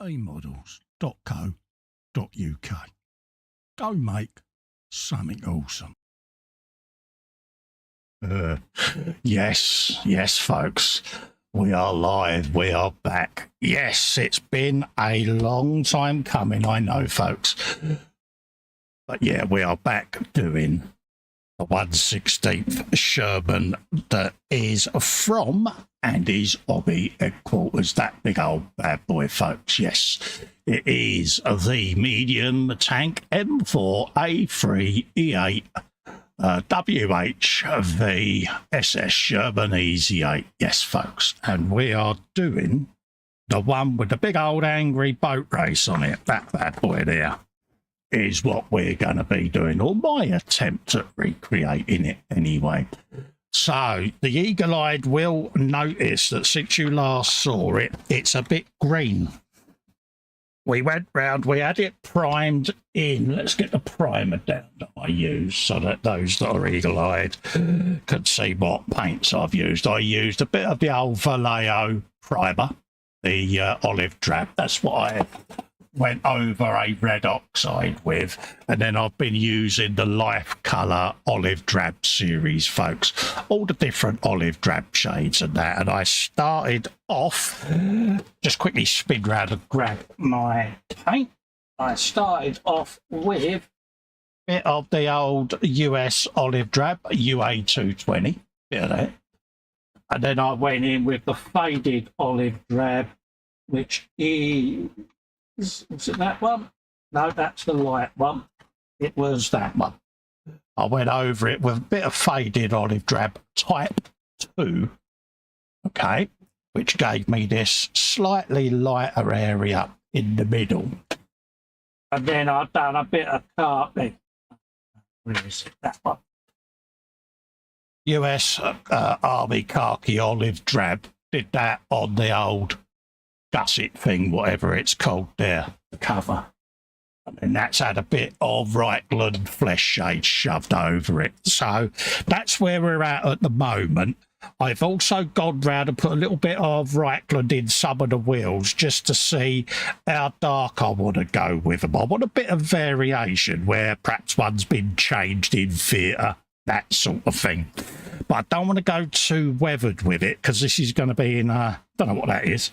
eModels.co.uk. Go make something awesome. Yes, folks. We are live. We are back. Yes, it's been a long time coming, I know, folks. But yeah, we are back doing the 1/16th Sherman that is from Andy's Hobby Headquarters. That big old bad boy, folks. Yes, it is the medium tank M4A3E8 WHV SS Sherman Easy 8. Yes, folks. And we are doing the one with the big old angry boat race on it. That bad boy there is what we're going to be doing, or my attempt at recreating it anyway. So the eagle-eyed will notice that since you last saw it, it's a bit green. We went round, we had it primed in. Let's get the primer down that I use so that those that are eagle-eyed can see what paints I've used. I used a bit of the old Vallejo primer, the olive drab. That's what I went over a red oxide with, and then I've been using the life color olive drab series, folks, all the different olive drab shades and that. And I started off, just quickly spin round and grab my paint. I started off with a bit of the old US olive drab, UA220, bit of that, and then I went in with the faded olive drab, which is it that one? No, that's the light one. It was that one. I went over it with a bit of faded olive drab type 2, okay, which gave me this slightly lighter area in the middle. And then I've done a bit of carpet. Where is it? That one. US Army khaki olive drab. Did that on the old gusset thing, whatever it's called there, the cover. And then that's had a bit of Reichland flesh shade shoved over it. So that's where we're at the moment. I've also gone round and put a little bit of Reichland in some of the wheels just to see how dark I want to go with them. I want a bit of variation where perhaps one's been changed in theatre, that sort of thing. But I don't want to go too weathered with it because this is going to be in a, don't know what that is,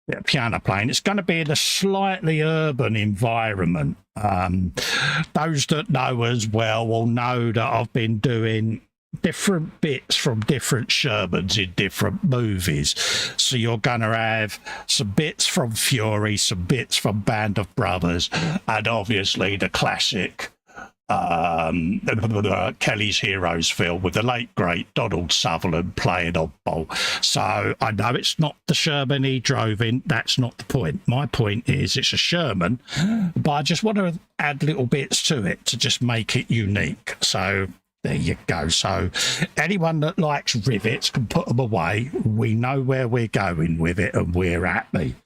bit of piano playing. It's going to be in a slightly urban environment. Those that know as well will know that I've been doing different bits from different Shermans in different movies. So you're going to have some bits from Fury, some bits from Band of Brothers, and obviously the classic Kelly's Heroes film with the late great Donald Sutherland playing oddball. So I know it's not the Sherman he drove in. That's not the point. My point is it's a Sherman, but I just want to add little bits to it to just make it unique. So there you go. So anyone that likes rivets can put them away. We know where we're going with it and we're happy.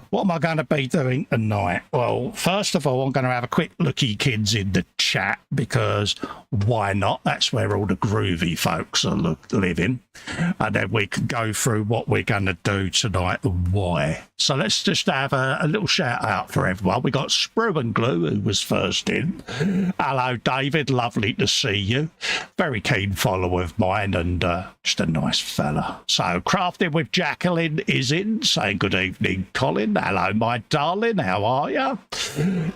What am I going to be doing tonight? Well, first of all, I'm going to have a quick looky kids in the chat because why not? That's where all the groovy folks are living. And then we can go through what we're going to do tonight and why. So let's just have a little shout out for everyone. We got Sprue and Glue, who was first in. Hello, David. Lovely to see you. Very keen follower of mine and just a nice fella. So Crafting with Jacqueline is in, saying good evening, Colin. Hello, my darling. How are you?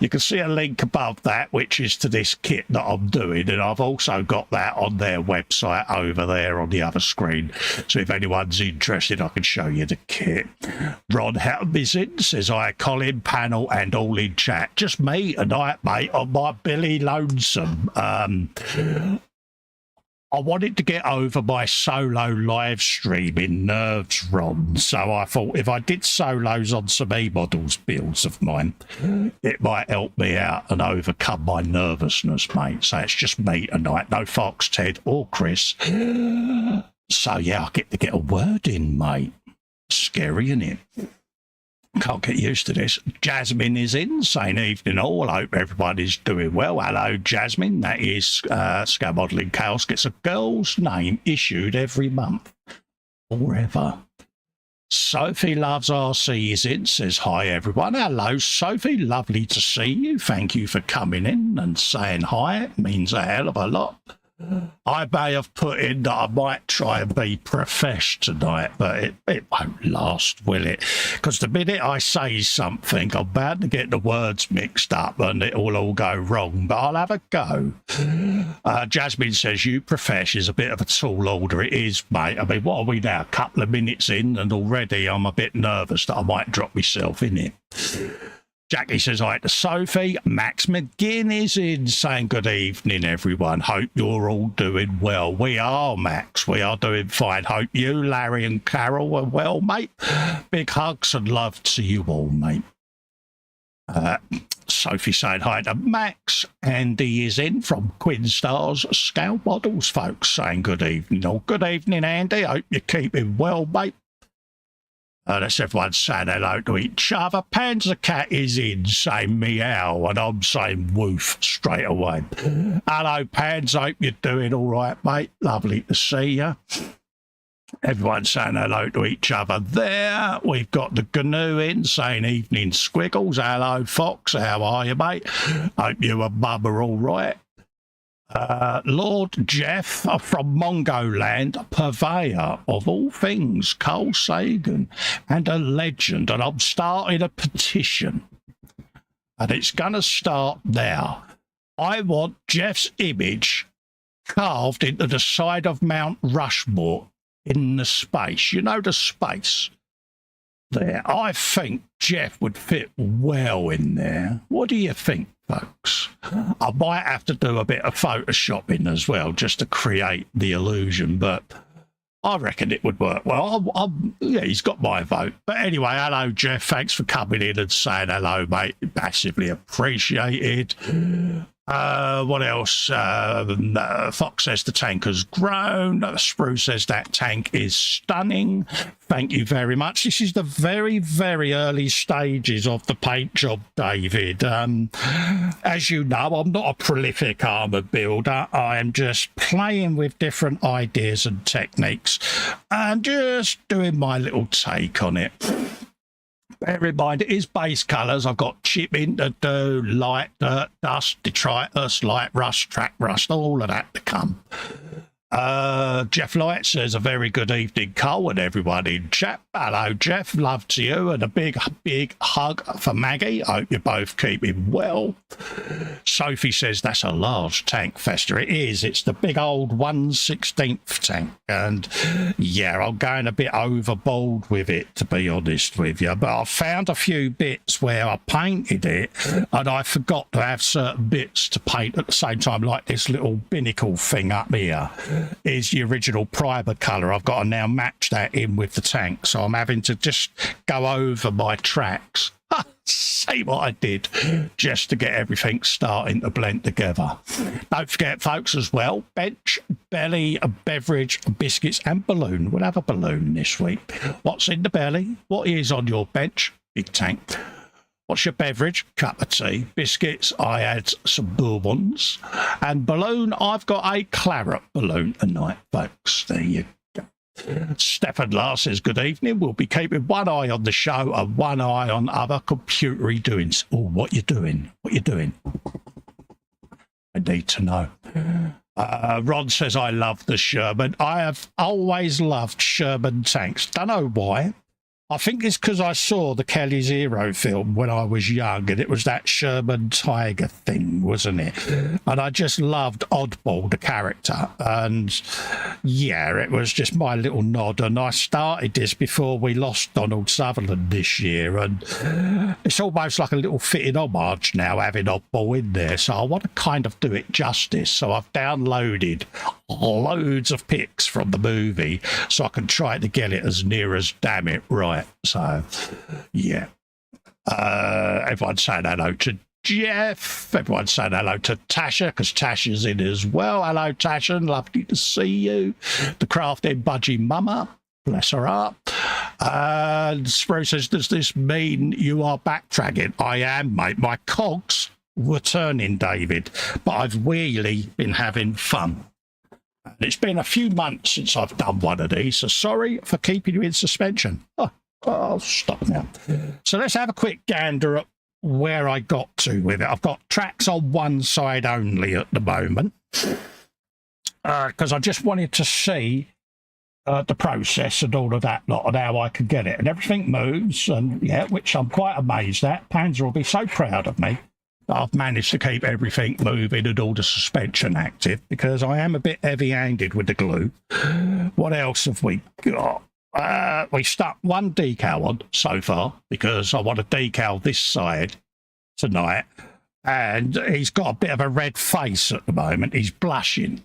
You can see a link above that, which is to this kit that I'm doing. And I've also got that on their website over there on the other screen. So if anyone's interested, I can show you the kit. Ron Helm is in, says hi, Colin, panel and all in chat. Just me tonight, mate, on my Billy Lonesome. I wanted to get over my solo live stream in nerves, Ron. So I thought if I did solos on some eModels builds of mine, it might help me out and overcome my nervousness, mate. So it's just me tonight. No Fox, Ted or Chris. So yeah, I get to get a word in, mate. Scary, isn't it? Can't get used to this. Jasmine is in, saying evening all. I hope everybody's doing well. Hello, Jasmine. That is Scale Modelling Chaos. Gets a girl's name issued every month. Forever. Sophie Loves RC is in, says hi everyone. Hello Sophie, lovely to see you. Thank you for coming in and saying hi. It means a hell of a lot. I may have put in that I might try and be profesh tonight, but it won't last, will it? Because the minute I say something, I'm bound to get the words mixed up and it will all go wrong, but I'll have a go. Jasmine says, you profesh is a bit of a tall order. It is, mate. I mean, what are we now? A couple of minutes in and already I'm a bit nervous that I might drop myself in it. Jackie says hi to Sophie. Max McGinn is in, saying good evening, everyone. Hope you're all doing well. We are, Max. We are doing fine. Hope you, Larry and Carol, are well, mate. Big hugs and love to you all, mate. Sophie saying hi to Max. Andy is in from Quinn Stars Scale Models, folks, saying good evening. Oh, good evening, Andy. Hope you're keeping well, mate. That's everyone saying hello to each other. Panzer Cat is in, saying meow, and I'm saying woof straight away. Hello, Pans. Hope you're doing all right, mate. Lovely to see you. Everyone's saying hello to each other there. We've got the GNU in, saying evening squiggles. Hello, Fox. How are you, mate? Hope you and Mum are all right. Lord Jeff from Mongoland, purveyor of all things, Carl Sagan, and a legend, and I'm starting a petition, and it's going to start now. I want Jeff's image carved into the side of Mount Rushmore in the space. You know, the space there. I think Jeff would fit well in there. What do you think, folks? I might have to do a bit of photoshopping as well just to create the illusion, but I reckon it would work well. Yeah, he's got my vote. But anyway, hello, Jeff. Thanks for coming in and saying hello, mate. Massively appreciated. What else? Fox says the tank has grown. Spruce says that tank is stunning. Thank you very much. This is the very, very early stages of the paint job, David. As you know, I'm not a prolific armour builder. I am just playing with different ideas and techniques and just doing my little take on it. Bear in mind, it is base colours. I've got chipping to do, light dirt, dust, detritus, light rust, track rust, all of that to come. Jeff Light says a very good evening, Cole, and everyone in chat. Hello, Jeff. Love to you, and a big, big hug for Maggie. I hope you're both keeping well. Sophie says that's a large tank, Festa. It is. It's the big old 1/16 tank, and yeah, I'm going a bit overboard with it, to be honest with you. But I found a few bits where I painted it, and I forgot to have certain bits to paint at the same time, like this little binnacle thing up here. Is the original primer colour. I've got to now match that in with the tank, so I'm having to just go over my tracks. See what I did, just to get everything starting to blend together. Don't forget, folks, as well, bench, belly, a beverage, biscuits and balloon. We'll have a balloon this week. What's in the belly? What is on your bench? Big tank. What's your beverage? Cup of tea. Biscuits, I had some bourbons. And balloon, I've got a claret balloon tonight, folks. There you go. Stefan Lars says, good evening. We'll be keeping one eye on the show and one eye on other computery doings. Oh, what you doing? What you doing? I need to know. Ron says, I love the Sherman. I have always loved Sherman tanks. Don't know why. I think it's because I saw the Kelly Zero film when I was young, and it was that Sherman Tiger thing, wasn't it? And I just loved Oddball, the character. And yeah, it was just my little nod. And I started this before we lost Donald Sutherland this year. And it's almost like a little fitting homage now, having Oddball in there. So I want to kind of do it justice. So I've downloaded loads of pics from the movie so I can try to get it as near as damn it right. So yeah, everyone's saying hello to Jeff. Everyone's saying hello to Tasha, because Tasha's in as well. Hello, Tasha, lovely to see you. The crafting budgie mama, bless her heart. Spruce says, does this mean you are backtracking? I am, mate. My cogs were turning, David, but I've really been having fun. And it's been a few months since I've done one of these, so sorry for keeping you in suspension. Oh, I'll stop now. So let's have a quick gander at where I got to with it. I've got tracks on one side only at the moment, because I just wanted to see the process and all of that lot and how I could get it. And everything moves, and yeah, which I'm quite amazed at. Panzer will be so proud of me that I've managed to keep everything moving and all the suspension active, because I am a bit heavy-handed with the glue. What else have we got? We stuck one decal on so far, because I want to decal this side tonight. And he's got a bit of a red face at the moment. He's blushing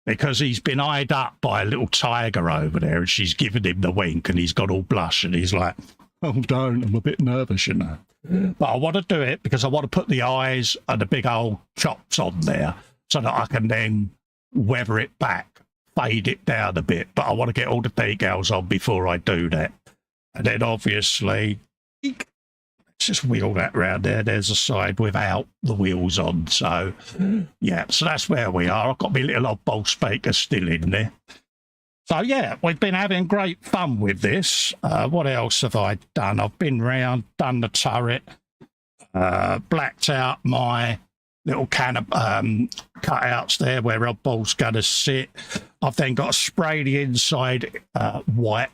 because he's been eyed up by a little tiger over there, and she's giving him the wink, and he's got all blush, and he's like, oh, don't, I'm a bit nervous, you know. But I want to do it because I want to put the eyes and the big old chops on there so that I can then weather it back, fade it down a bit. But I want to get all the decals on before I do that. And then obviously, let's just wheel that round there. There's a side without the wheels on. So, yeah, so that's where we are. I've got my little oddball speaker still in there. So, yeah, we've been having great fun with this. What else have I done? I've been round, done the turret, blacked out my little can of cutouts there where oddball's going to sit. I've then got to spray the inside white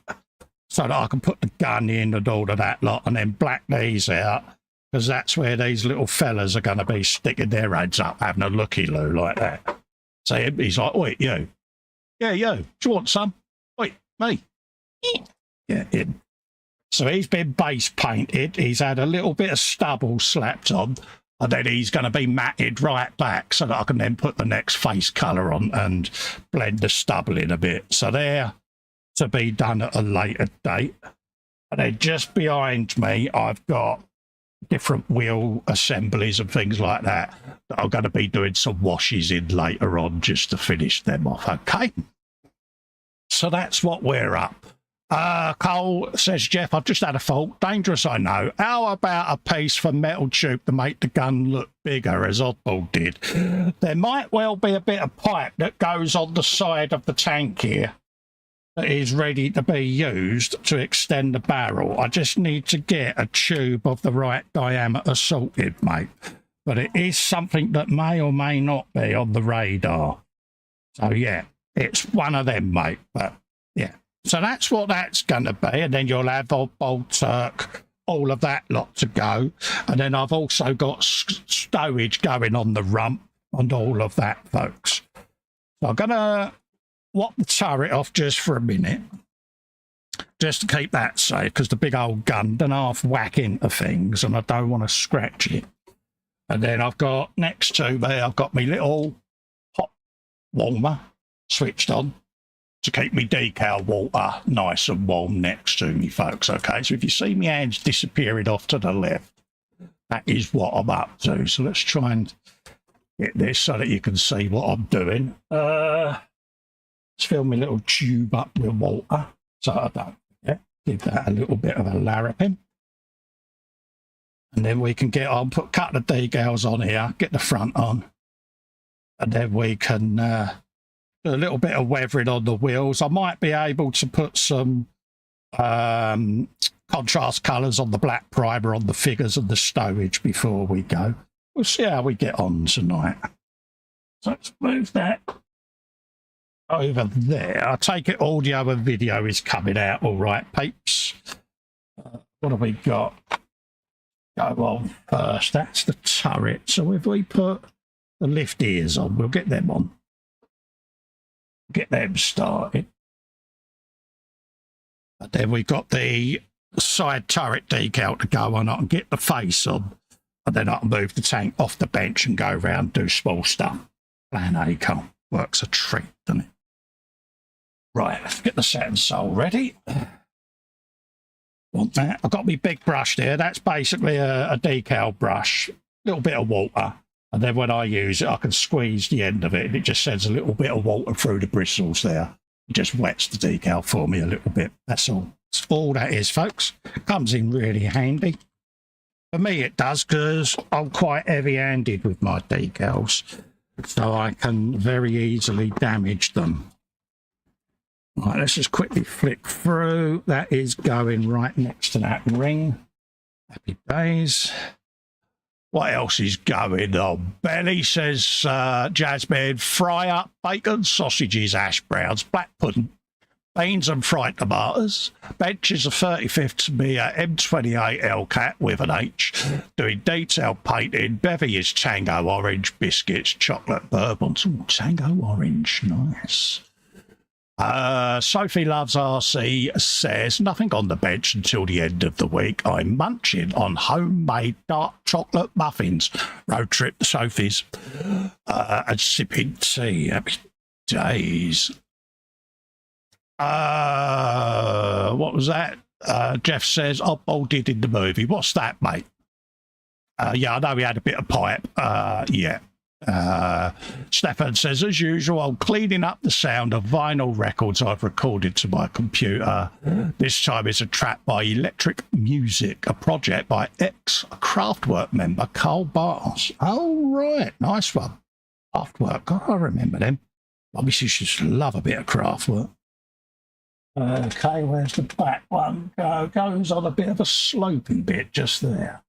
so that I can put the gun in and all of that lot, and then black these out, because that's where these little fellas are going to be sticking their heads up, having a looky-loo like that. So he's like, wait, you. Yeah, yo, do you want some? Wait, me. Yeah, him. So he's been base painted. He's had a little bit of stubble slapped on, and then he's going to be matted right back so that I can then put the next face colour on and blend the stubble in a bit. So they're to be done at a later date. And then just behind me, I've got different wheel assemblies and things like that I'm going to be doing some washes in later on just to finish them off. Okay, so that's what we're up. Cole says, Jeff, I've just had a fault. Dangerous, I know. How about a piece for metal tube to make the gun look bigger, as Oddball did? There might well be a bit of pipe that goes on the side of the tank here that is ready to be used to extend the barrel. I just need to get a tube of the right diameter sorted, mate. But it is something that may or may not be on the radar. So, yeah, it's one of them, mate. But, yeah. So that's what that's going to be. And then you'll have Oddball Turk, all of that lot to go. And then I've also got stowage going on the rump and all of that, folks. So I'm going to whop the turret off just for a minute, just to keep that safe, because the big old gun done half whack into things and I don't want to scratch it. And then I've got next to me, I've got my little hot warmer switched on to keep me decal water nice and warm next to me, folks. Okay, so if you see my hands disappearing off to the left, that is what I'm up to. So let's try and get this so that you can see what I'm doing. Let's fill my little tube up with water so I don't forget. Give that a little bit of a larrapin. And then we can get on, cut the decals on here, get the front on. And then we can do a little bit of weathering on the wheels. I might be able to put some contrast colours on the black primer on the figures and the stowage before we go. We'll see how we get on tonight. So let's move that over there. I take it audio and video is coming out all right, peeps. What have we got? Go on first. That's the turret. So if we put the lift ears on, we'll get them on. Get them started. And then we've got the side turret decal to go on. I can get the face on. And then I can move the tank off the bench and go around and do small stuff. Plan A, Cole. Works a treat, doesn't it? Right, let's get the Saturn Soul ready. Want that? I've got my big brush there. That's basically a decal brush. A little bit of water. And then when I use it, I can squeeze the end of it. And it just sends a little bit of water through the bristles there. It just wets the decal for me a little bit. That's all. That's all that is, folks. Comes in really handy. For me, it does, because I'm quite heavy-handed with my decals. so I can very easily damage them. Right, let's just quickly flick through. That is going right next to that ring. Happy days. What else is going on? Belly says, Jasmine, fry up bacon, sausages, hash browns, black pudding, beans and fried tomatoes. Bench is a 35th Mia M28 Lcat with an H, doing detailed painting. Bevy is Tango Orange, biscuits, chocolate bourbons. Ooh, Tango Orange, nice. Sophie Loves RC says, nothing on the bench until the end of the week. I'm munching on homemade dark chocolate muffins. Road trip to Sophie's. And sipping tea. Happy days. What was that? Jeff says, I bolted in the movie. What's that, mate? Yeah, I know we had a bit of pipe. Yeah. Stefan says, as usual, I'm cleaning up the sound of vinyl records I've recorded to my computer. This time it's a track by Electric Music, a project by ex-Kraftwerk member Carl Barnes. Oh, right. Nice one. Kraftwerk. God, I remember them. Obviously, you just love a bit of Kraftwerk. Okay, where's the back one? Goes on a bit of a sloping bit just there.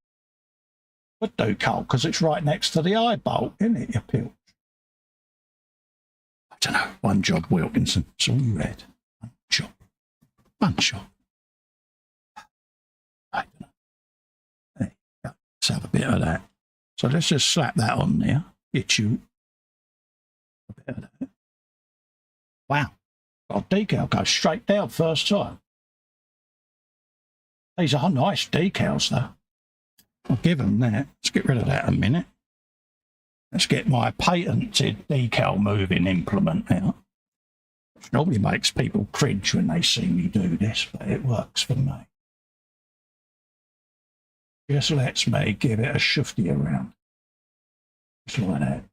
Would do, Cole, because it's right next to the eye bolt, isn't it, you pilch? I don't know. One job, Wilkinson. It's all you had. One job. One job. I don't know. There you go. Let's have a bit of that. So let's just slap that on there. Get you a bit of that. Wow. Got a decal go straight down first time. These are nice decals, though. I'll give them that. Let's get rid of that a minute. Let's get my patented decal moving implement out. Which normally makes people cringe when they see me do this, but it works for me. Just lets me give it a shifty around. Just like that.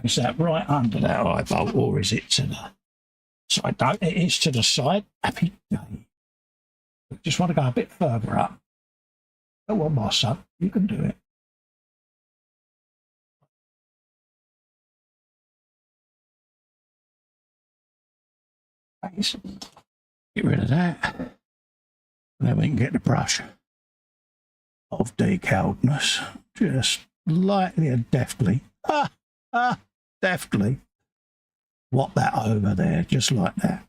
Is that right under that eye bolt, or is it to the side? No, it is to the side. Happy day. Just want to go a bit further up. Go on, my son. You can do it. Get rid of that. And then we can get the brush of decaledness. Just lightly and deftly. Deftly. Whop that over there, just like that.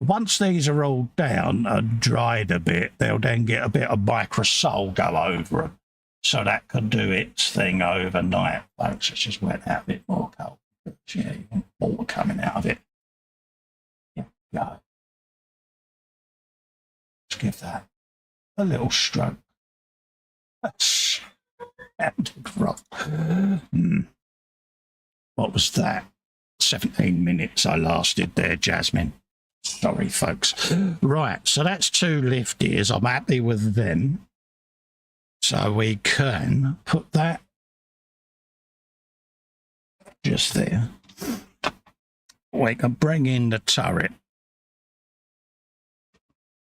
Once these are all down and dried a bit, they'll then get a bit of microsol go over them. So that can do its thing overnight, folks. Let's just wet that a bit more cold. Yeah, you want water coming out of it. Yeah, go. Let's give that a little stroke. That's rough. What was that? 17 minutes I lasted there, Jasmine. Sorry, folks. Right, so that's two lift ears. I'm happy with them. So we can put that just there. We can bring in the turret.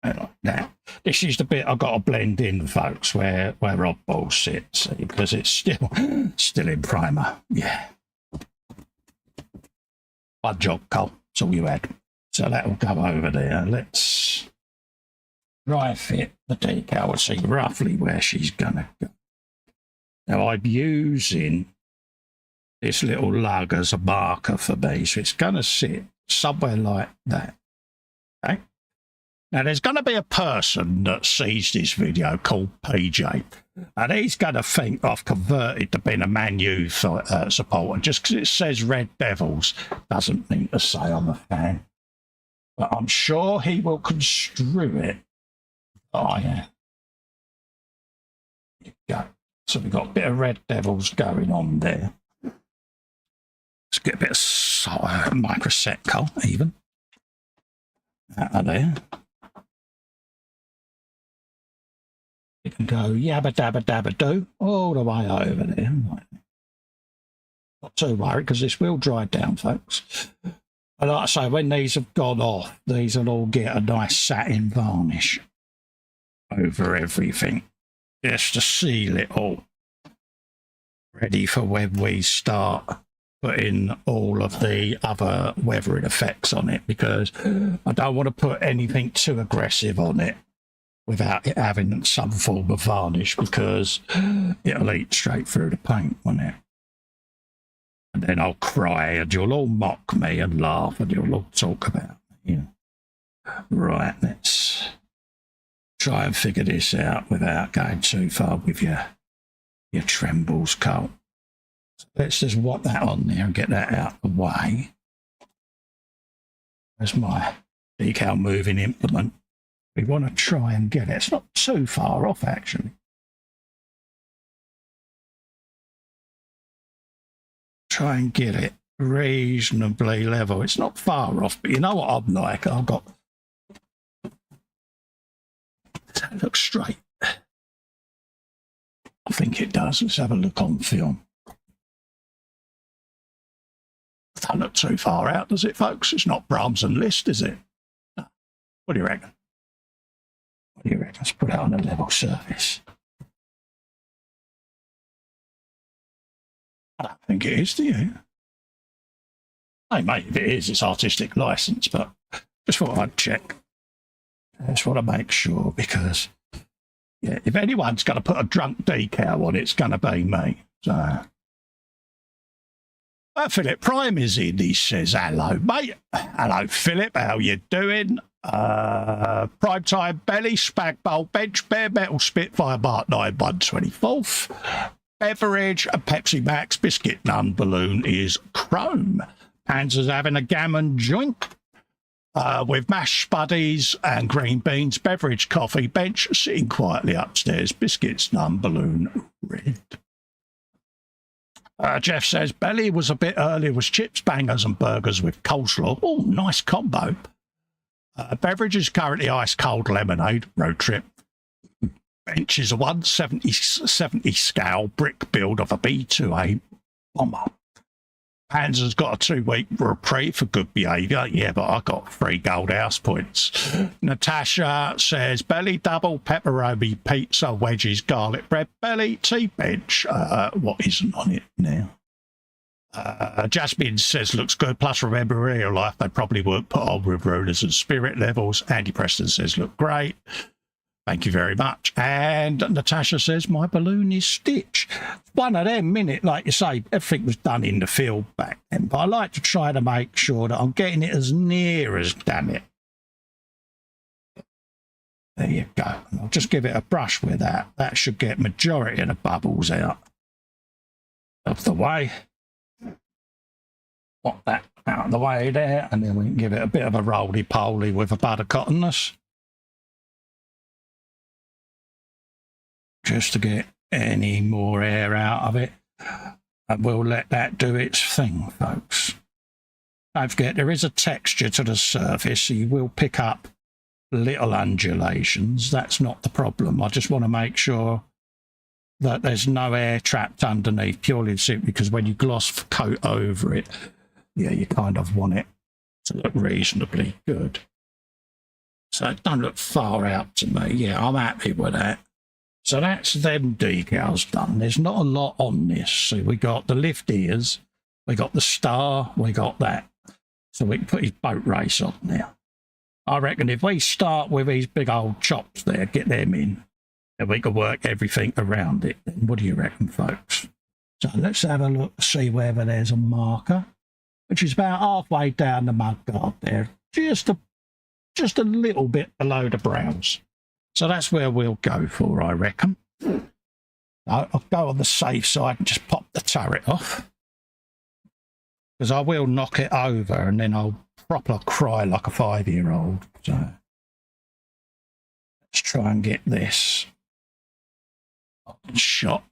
Like that. This is the bit I've got to blend in, folks, where oddball sits, because it's still in primer. Yeah. One job, Cole. That's all you had. So that'll go over there. Let's dry fit the decal and see roughly where she's gonna go. Now I'm using this little lug as a marker for me, so it's gonna sit somewhere like that. Okay. Now there's gonna be a person that sees this video called PJ, and he's gonna think I've converted to being a Man U supporter just because it says Red Devils. Doesn't mean to say I'm a fan. But I'm sure he will construe it. Oh, yeah. There you go. So we've got a bit of Red Devils going on there. Let's get a bit of microset even. Out of there. You can go yabba dabba dabba do all the way over there. Not too worried because this will dry down, folks. And like I say, when these have gone off, these will all get a nice satin varnish over everything, just to seal it all. ready for when we start putting all of the other weathering effects on it, because I don't want to put anything too aggressive on it without it having some form of varnish, because it'll eat straight through the paint, won't it? And then I'll cry and you'll all mock me and laugh and you'll all talk about me. Right, let's try and figure this out without going too far with your trembles, Cole. So let's just whop that on there and get that out of the way. There's my decal moving implement. We want to try and get it. It's not too far off, actually. Try and get it reasonably level. It's not far off, but you know what I'm like? I've got... Does that look straight? I think it does. Let's have a look on film. Don't look too far out, does it, folks? It's not Brahms and Liszt, is it? No. What do you reckon? What do you reckon? Let's put it on a level surface. I don't think it is, do you? Hey, mate, if it is, it's artistic license, but just thought I'd check. I just want to make sure, because, yeah, if anyone's going to put a drunk decal on, it's going to be me. So, Philip Prime is in. He says, hello, mate. Hello, Philip. How you doing? Primetime Belly, Spag Bowl Bench, Bare Metal Spitfire Mark 9 124th. Beverage, a Pepsi Max, Biscuit None Balloon is Chrome. Panzer's having a gammon joint with mashed spuddies and green beans. Beverage, coffee, bench, sitting quietly upstairs. Biscuits None Balloon red. Jeff says, Belly was a bit earlier, was chips, bangers and burgers with coleslaw. Oh, nice combo. Beverage is currently ice cold lemonade, road trip. Bench is a 170 scale brick build of a B2A bomber. Panzer's got a 2-week reprieve for good behaviour. Yeah, but I got 3 gold house points. Natasha says, Belly double pepperoni pizza wedges garlic bread. Belly tea bench. What isn't on it now? Jasmine says, looks good. Plus, remember, in real life, they probably weren't put on with rulers and spirit levels. Andy Preston says, look great. Thank you very much. And Natasha says, my balloon is Stitch. One of them, minute, like you say, everything was done in the field back then. But I like to try to make sure that I'm getting it as near as, damn it. There you go. I'll just give it a brush with that. That should get majority of the bubbles out of the way. Pop that out of the way there, and then we can give it a bit of a roly-poly with a bud of cottonness. Just to get any more air out of it. And we'll let that do its thing, folks. Don't forget, there is a texture to the surface, so you will pick up little undulations. That's not the problem. I just want to make sure that there's no air trapped underneath, purely and simply because when you gloss coat over it, yeah, you kind of want it to look reasonably good. So it don't look far out to me. Yeah, I'm happy with that. So that's them decals done. There's not a lot on this. So we got the lift ears, we got the star, we got that. So we can put his boat race on now. I reckon if we start with these big old chops there, get them in, and we can work everything around it. What do you reckon, folks? So let's have a look, see whether there's a marker, which is about halfway down the mudguard there, just a little bit below the brows. So that's where we'll go for, I reckon. I'll go on the safe side and just pop the turret off, because I will knock it over and then I'll proper cry like a 5-year-old. So let's try and get this shot.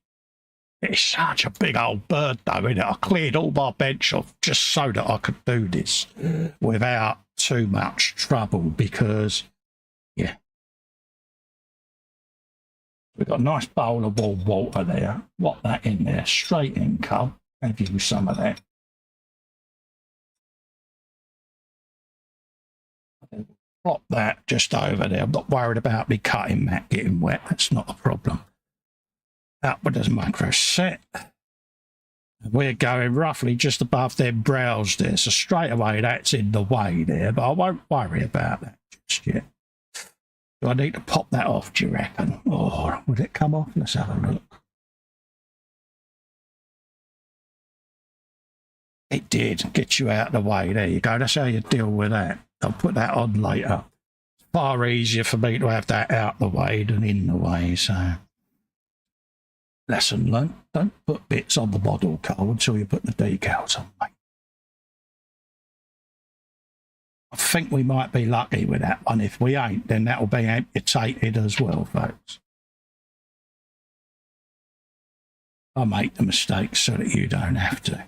It's such a big old bird though, isn't it? I cleared all my bench off just so that I could do this without too much trouble, because, yeah, we've got a nice bowl of warm water there. Whop that in there, straight in, Cole. Have you some of that? Plop that just over there. I'm not worried about me cutting mat getting wet. That's not a problem. Outward as micro set. We're going roughly just above them brows there, so straight away that's in the way there, but I won't worry about that just yet. Do I need to pop that off, do you reckon? Or would it come off? Let's have a look. It did get you out of the way. There you go. That's how you deal with that. I'll put that on later. It's far easier for me to have that out the way than in the way, so... Lesson learnt. Don't put bits on the model card until you put the decals on, mate. I think we might be lucky with that one. If we ain't, then that'll be amputated as well, folks. I make the mistakes so that you don't have to.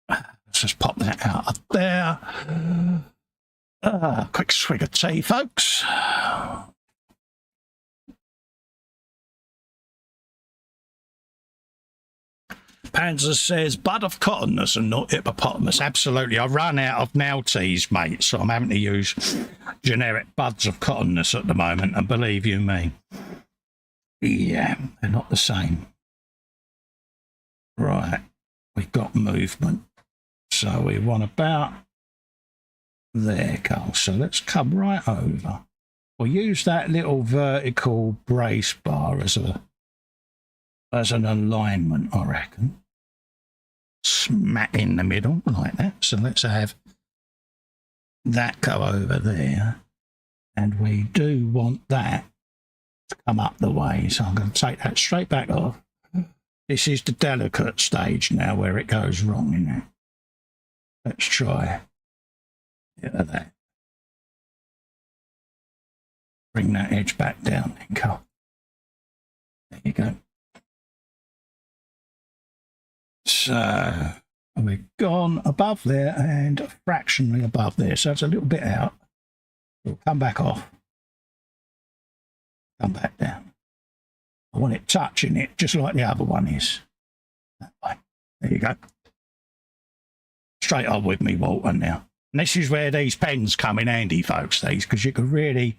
Let's just pop that out of there. Quick swig of tea, folks. Panzer says, bud of cottonness and not hippopotamus. Absolutely. I run out of nail teas, mate, so I'm having to use generic buds of cottonness at the moment, and believe you me, yeah, they're not the same. Right, we've got movement. So we want about there, Carl. So let's come right over. We'll use that little vertical brace bar as an alignment, I reckon. Smack in the middle like that. So let's have that go over there. And we do want that to come up the way. So I'm going to take that straight back off. This is the delicate stage now where it goes wrong, isn't it? Let's try that. Bring that edge back down then, Carl. There you go. So we've gone above there and fractionally above there. So it's a little bit out. We'll come back off. Come back down. I want it touching it just like the other one is. That way. There you go. Straight on with me, Walter, now. And this is where these pens come in handy, folks, these, because you can really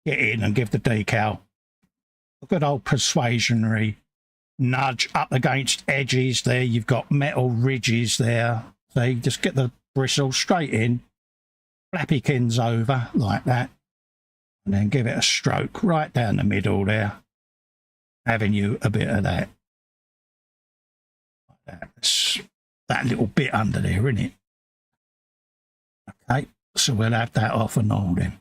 get in and give the decal a good old persuasionary nudge up against edges there. You've got metal ridges there. So you just get the bristle straight in, flappykins over like that, and then give it a stroke right down the middle there, having you a bit of that. That's that little bit under there, isn't it? Okay, so we'll have that off and on then.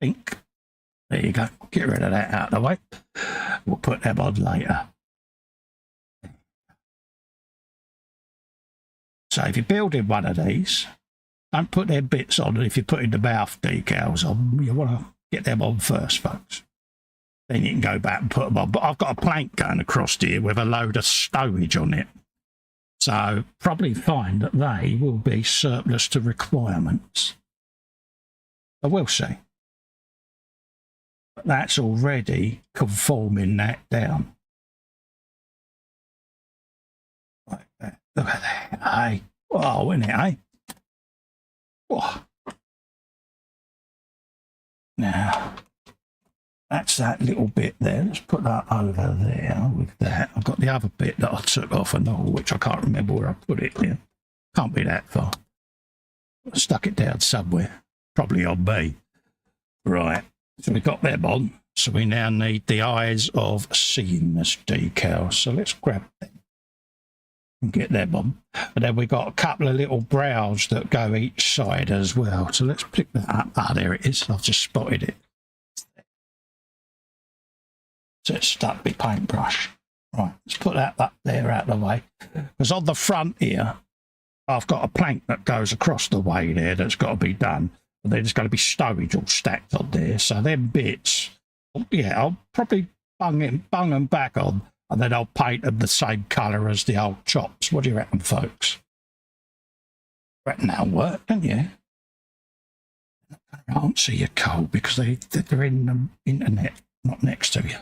Pink. There you go. Get rid of that out of the way. We'll put them on later. So if you're building one of these, don't put them bits on if you're putting the mouth decals on. You want to get them on first, folks. Then you can go back and put them on. But I've got a plank going across here with a load of stowage on it. So probably find that they will be surplus to requirements. I will see. But that's already conforming that down. Like that. Look at that. Hey. Oh, isn't it, eh? Oh. Now, that's that little bit there. Let's put that over there with that. I've got the other bit that I took off and all, which I can't remember where I put it here. Can't be that far. I stuck it down somewhere. Probably on me. Right. So we've got them on. So we now need the eyes of seeing this decal. So let's grab them and get them on. And then we've got a couple of little brows that go each side as well. So let's pick that up. Ah, there it is. I've just spotted it. So it's stuck with paintbrush. Right, let's put that up there out of the way. Because on the front here, I've got a plank that goes across the way there that's got to be done. And there's going to be stowage all stacked on there. So them bits, yeah, I'll probably bung them back on, and then I'll paint them the same colour as the old chops. What do you reckon, folks? Reckon that'll work, don't you? I'm not going to answer you, Cole, because they're in the internet, not next to you.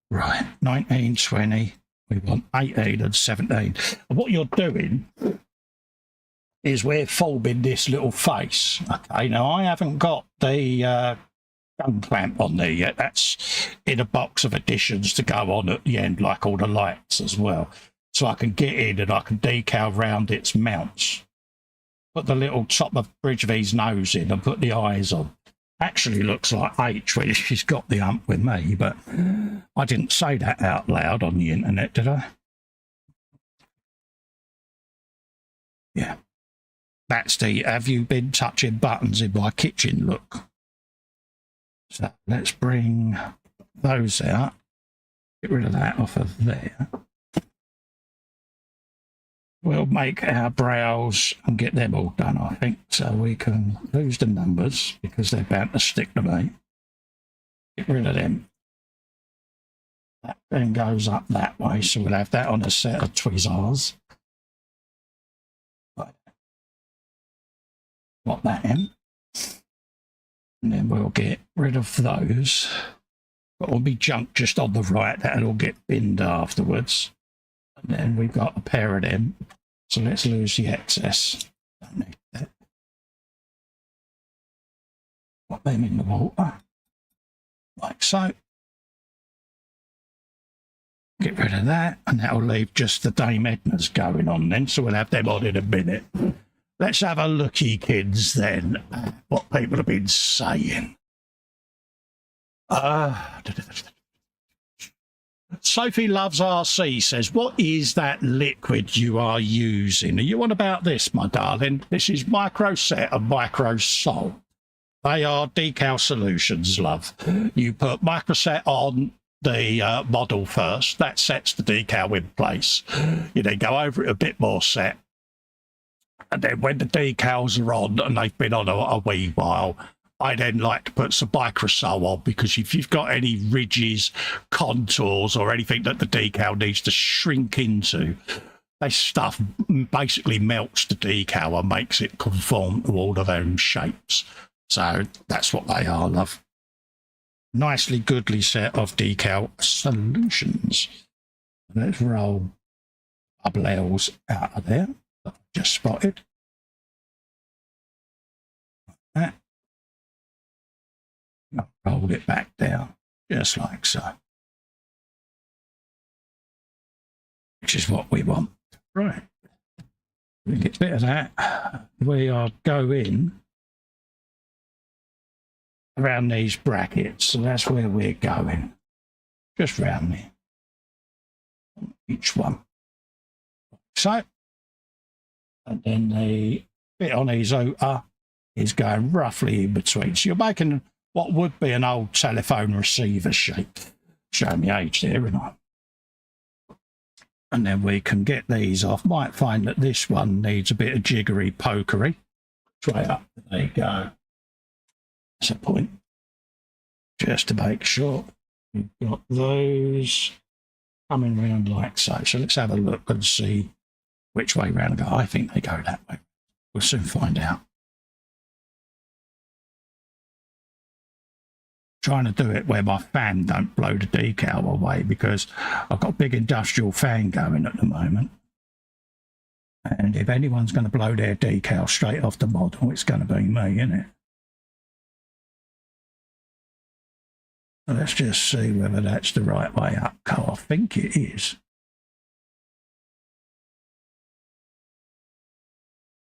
Right, 19, 20, we want 18 and 17. And what you're doing is we're forming this little face. Okay, now I haven't got the gun clamp on there yet. That's in a box of additions to go on at the end, like all the lights as well. So I can get in and I can decal round its mounts. Put the little top of bridge of his nose in and put the eyes on. Actually looks like H, which she's got the ump with me, but I didn't say that out loud on the internet, did I? Yeah. That's the have you been touching buttons in my kitchen look. So let's bring those out. Get rid of that off of there. We'll make our brows and get them all done, I think, so we can lose the numbers because they're bound to stick to me. Get rid of them. That then goes up that way, so we'll have that on a set of tweezers. Got that in. And then we'll get rid of those. But will be junk just on the right, that'll all get binned afterwards. And then we've got a pair of them. So let's lose the excess. Don't need that. Put them in the water. Like so. Get rid of that, and that'll leave just the Dame Edna's going on then, so we'll have them on in a minute. Let's have a looky, kids, then, at what people have been saying. Sophie Loves RC says, what is that liquid you are using? Are you on about this, my darling? This is Micro Set and Micro Sol. They are decal solutions, love. You put Micro Set on the model first. That sets the decal in place. You then go over it a bit more set. And then when the decals are on, and they've been on a wee while, I then like to put some microsol on, because if you've got any ridges, contours, or anything that the decal needs to shrink into, this stuff basically melts the decal and makes it conform to all of them shapes. So that's what they are, love. Nicely goodly set of decal solutions. Let's roll bubbles out of there. Just spotted. Like that. Roll it back down, just like so. Which is what we want. Right. We get a bit of that. We are going around these brackets, so that's where we're going. Just round there. Each one. So. And then the bit on his outer is going roughly in between. So you're making what would be an old telephone receiver shape. Showing me age there, isn't I? And then we can get these off. Might find that this one needs a bit of jiggery pokery. Try up. There you go. That's a point. Just to make sure we've got those coming round like so. So let's have a look and see which way round to go. I think they go that way. We'll soon find out. Trying to do it where my fan don't blow the decal away, because I've got a big industrial fan going at the moment. And if anyone's going to blow their decal straight off the model, it's going to be me, isn't it? So let's just see whether that's the right way up, Carl. I think it is.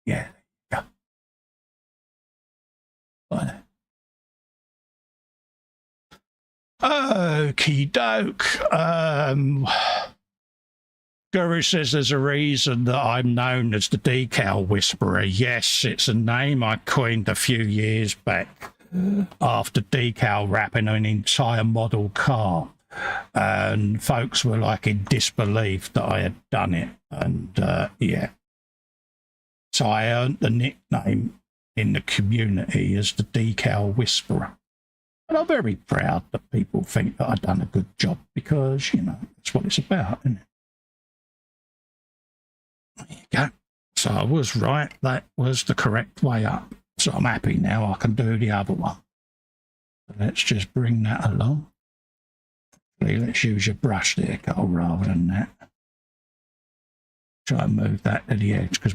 Yeah, there you go. Right. Okie doke. Guru says there's a reason that I'm known as the Decal Whisperer. Yes, it's a name I coined a few years back after decal wrapping an entire model car. And folks were like in disbelief that I had done it. And yeah. So I earned the nickname in the community as the Decal Whisperer. And I'm very proud that people think that I've done a good job, because, you know, that's what it's about, isn't it? There you go. So I was right. That was the correct way up. So I'm happy now I can do the other one. So let's just bring that along. Let's use your brush there, Cole, rather than that. Try and move that to the edge because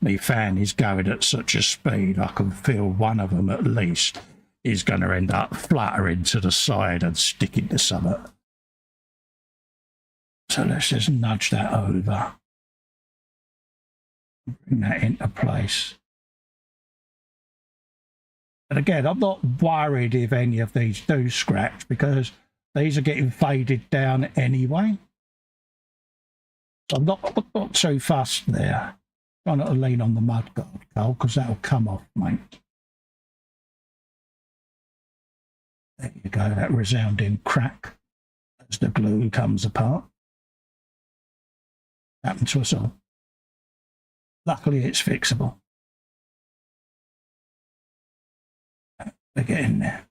my fan is going at such a speed. I can feel one of them at least is going to end up fluttering to the side and sticking to something. So let's just nudge that over. Bring that into place. And again, I'm not worried if any of these do scratch because these are getting faded down anyway. So I'm not too fussed there. Try not to lean on the mudguard, Cole, because that'll come off, mate. There you go, that resounding crack as the glue comes apart. Happened to us all. Luckily, it's fixable. They get in there.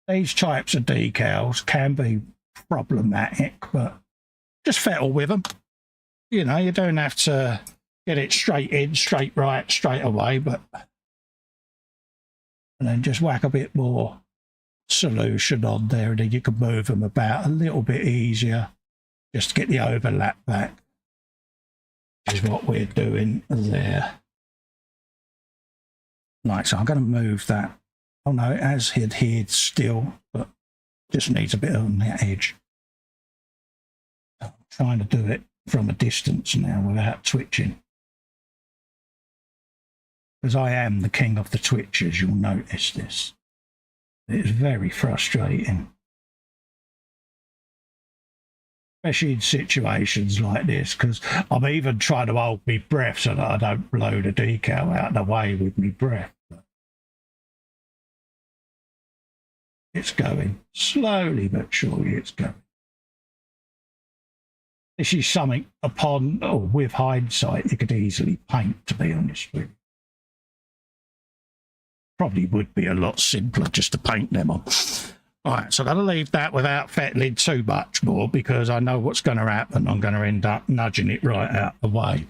These types of decals can be problematic, but just fettle with them. You know, you don't have to get it straight in, straight right, straight away, but and then just whack a bit more solution on there, and then you can move them about a little bit easier just to get the overlap back. Is what we're doing there. Right, so I'm going to move that. Oh no, it has adhered still, but just needs a bit on that edge. I'm trying to do it from a distance now without twitching. Because I am the king of the twitches, you'll notice this. It is very frustrating. Especially in situations like this, because I'm even trying to hold my breath so that I don't blow the decal out of the way with my breath. It's going. Slowly but surely it's going. This is something upon, or with hindsight, you could easily paint, to be honest with you. Probably would be a lot simpler just to paint them on. All right, so I'm going to leave that without fettling too much more because I know what's going to happen. I'm going to end up nudging it right out the way.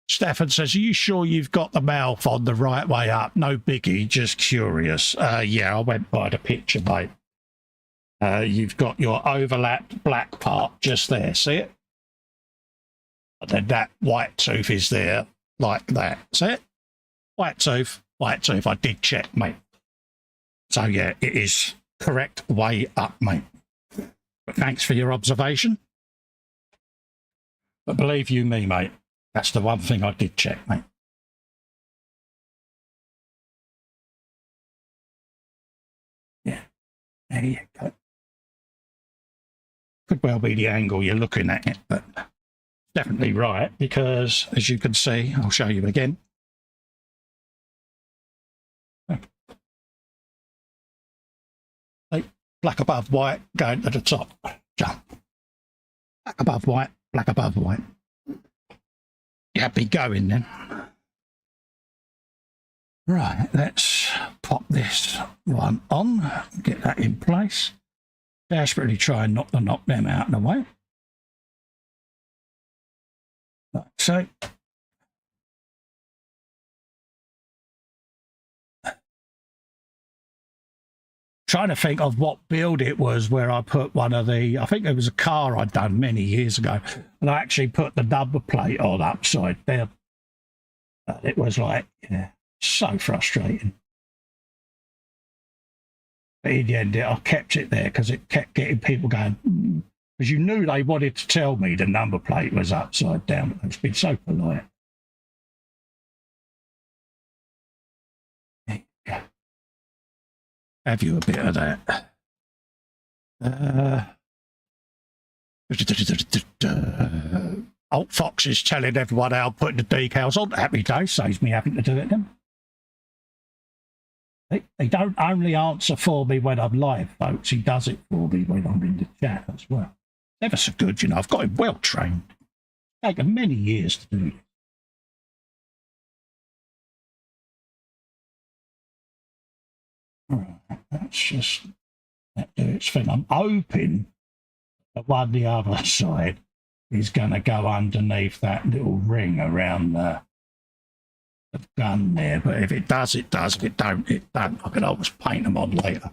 Stefan says, are you sure you've got the mouth on the right way up? No biggie, just curious. Yeah, I went by the picture, mate. You've got your overlapped black part just there, see it? And then that white tooth is there like that, see it? White tooth, I did check, mate. So yeah, it is correct way up, mate. But thanks for your observation. But believe you me, mate, that's the one thing I did check, mate. Yeah, there you go. Could well be the angle you're looking at it, but definitely right, because as you can see, I'll show you again. Black above white, going to the top, jump. Black above white, black above white. You happy going then? Right, let's pop this one on, get that in place. Desperately try and knock them out of the way. Like so. Trying to think of what build it was where I put one of the, I think there was a car I'd done many years ago, and I actually put the number plate on upside down. It was like, yeah, so frustrating. But in the end, I kept it there because it kept getting people going, because you knew they wanted to tell me the number plate was upside down. It's been so polite. Have you a bit of that? Old Fox is telling everyone how putting the decals on. Happy day, saves me having to do it then. They don't only answer for me when I'm live, folks. He does it for me when I'm in the chat as well. Ever so good, you know. I've got him well trained. Taken many years to do it. Right, that's just that do its thing. I'm hoping that one the other side is going to go underneath that little ring around the gun there. But if it does, it does. If it don't, it don't. I can always paint them on later.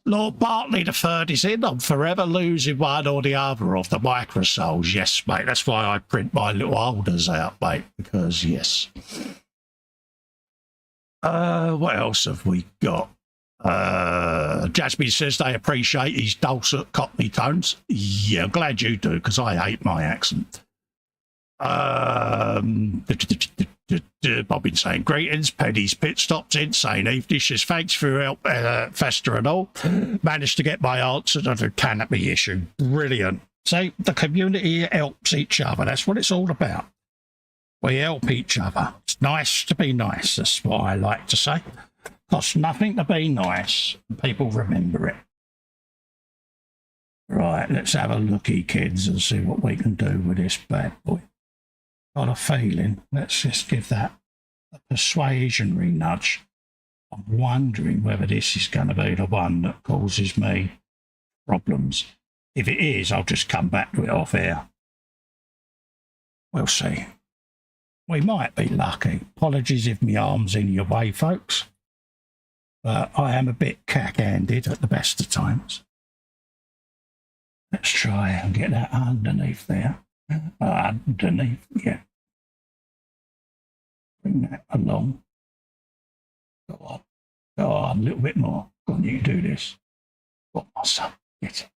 Lord Bartley the third is in. I'm forever losing one or the other of the microsouls. Yes, mate. That's why I print my little holders out, mate. Because, yes. What else have we got? Jasmine says they appreciate his dulcet Cockney tones. Yeah, I'm glad you do, because I hate my accent. I've been saying greetings, Penny's pit stops, insane Eve dishes, thanks for your help, Festa and all. Managed to get my answer to the canopy issue. Brilliant. See, the community helps each other. That's what it's all about. We help each other. It's nice to be nice. That's what I like to say. Costs nothing to be nice. People remember it. Right, let's have a looky, kids, and see what we can do with this bad boy. Got a feeling. Let's just give that a persuasionary nudge. I'm wondering whether this is going to be the one that causes me problems. If it is, I'll just come back to it off air. We'll see. We might be lucky. Apologies if my arm's in your way, folks. But I am a bit cack-handed at the best of times. Let's try and get that underneath there. Underneath, yeah. Bring that along. Go on, a little bit more. Go on, you can do this. Got my son, get it.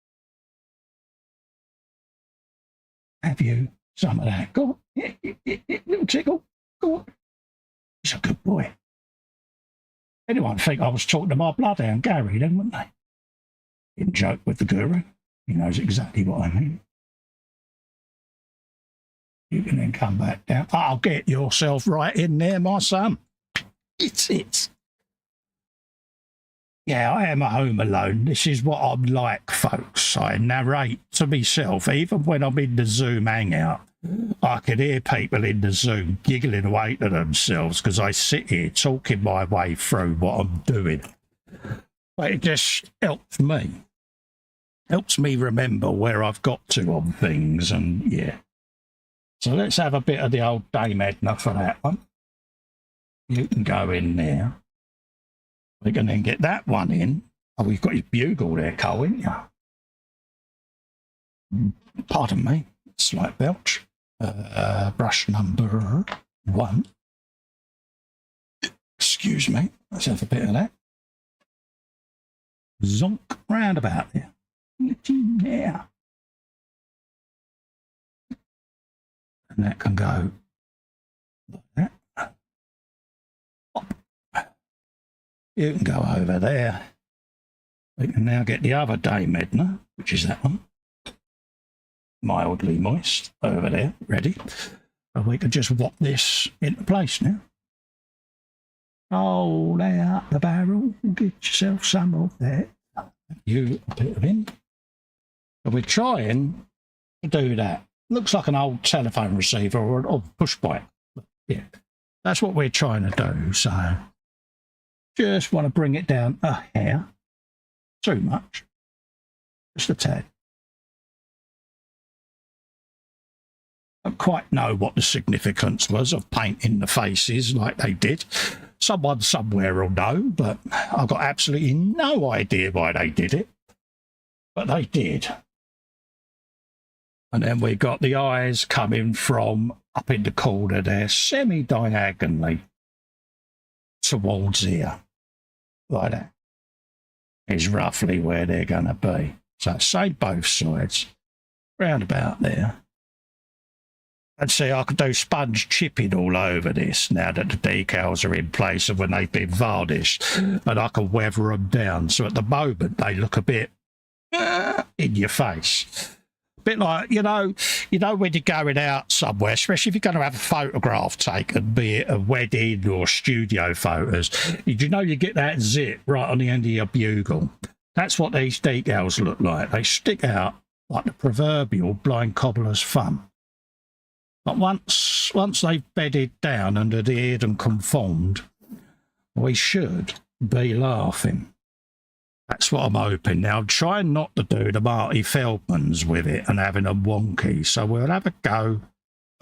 Have you some of that? Go on, yeah, little tickle. Go on. He's a good boy. Anyone think I was talking to my bloodhound Gary then, wouldn't they? Didn't joke with the guru. He knows exactly what I mean. You can then come back down. I'll get yourself right in there, my son. It's it. Yeah, I am at home alone. This is what I'm like, folks. I narrate to myself, even when I'm in the Zoom hangout. I can hear people in the Zoom giggling away to themselves because I sit here talking my way through what I'm doing. But it just helps me. Helps me remember where I've got to on things, and yeah. So let's have a bit of the old Dame Edna for that one. You can go in there. We can then get that one in. Oh, we've got your bugle there, Cole, haven't you? Pardon me, slight belch. Brush number 1. Excuse me. Let's have a bit of that. Zonk round about there. Get in there. And that can go like that. Pop. You can go over there. We can now get the other Dame Edna, which is that one. Mildly moist over there, ready. And we can just whop this into place now. Hold out the barrel and get yourself some of that. You a bit of in. So we're trying to do that. Looks like an old telephone receiver or an old push bike. But yeah, that's what we're trying to do. So just want to bring it down a hair. Too much. Just a tad. I don't quite know what the significance was of painting the faces like they did. Someone somewhere will know, but I've got absolutely no idea why they did it. But they did. And then we got the eyes coming from up in the corner there, semi-diagonally towards here. Like that. Is roughly where they're going to be. So say both sides. Round about there. And see, I could do sponge chipping all over this now that the decals are in place and when they've been varnished, and I can weather them down. So at the moment, they look a bit in your face. A bit like, you know when you're going out somewhere, especially if you're going to have a photograph taken, be it a wedding or studio photos, you get that zip right on the end of your bugle. That's what these decals look like. They stick out like the proverbial blind cobbler's thumb. But once they've bedded down and adhered and conformed, we should be laughing. That's what I'm hoping. Now, I'm trying not to do the Marty Feldmans with it and having them wonky, so we'll have a go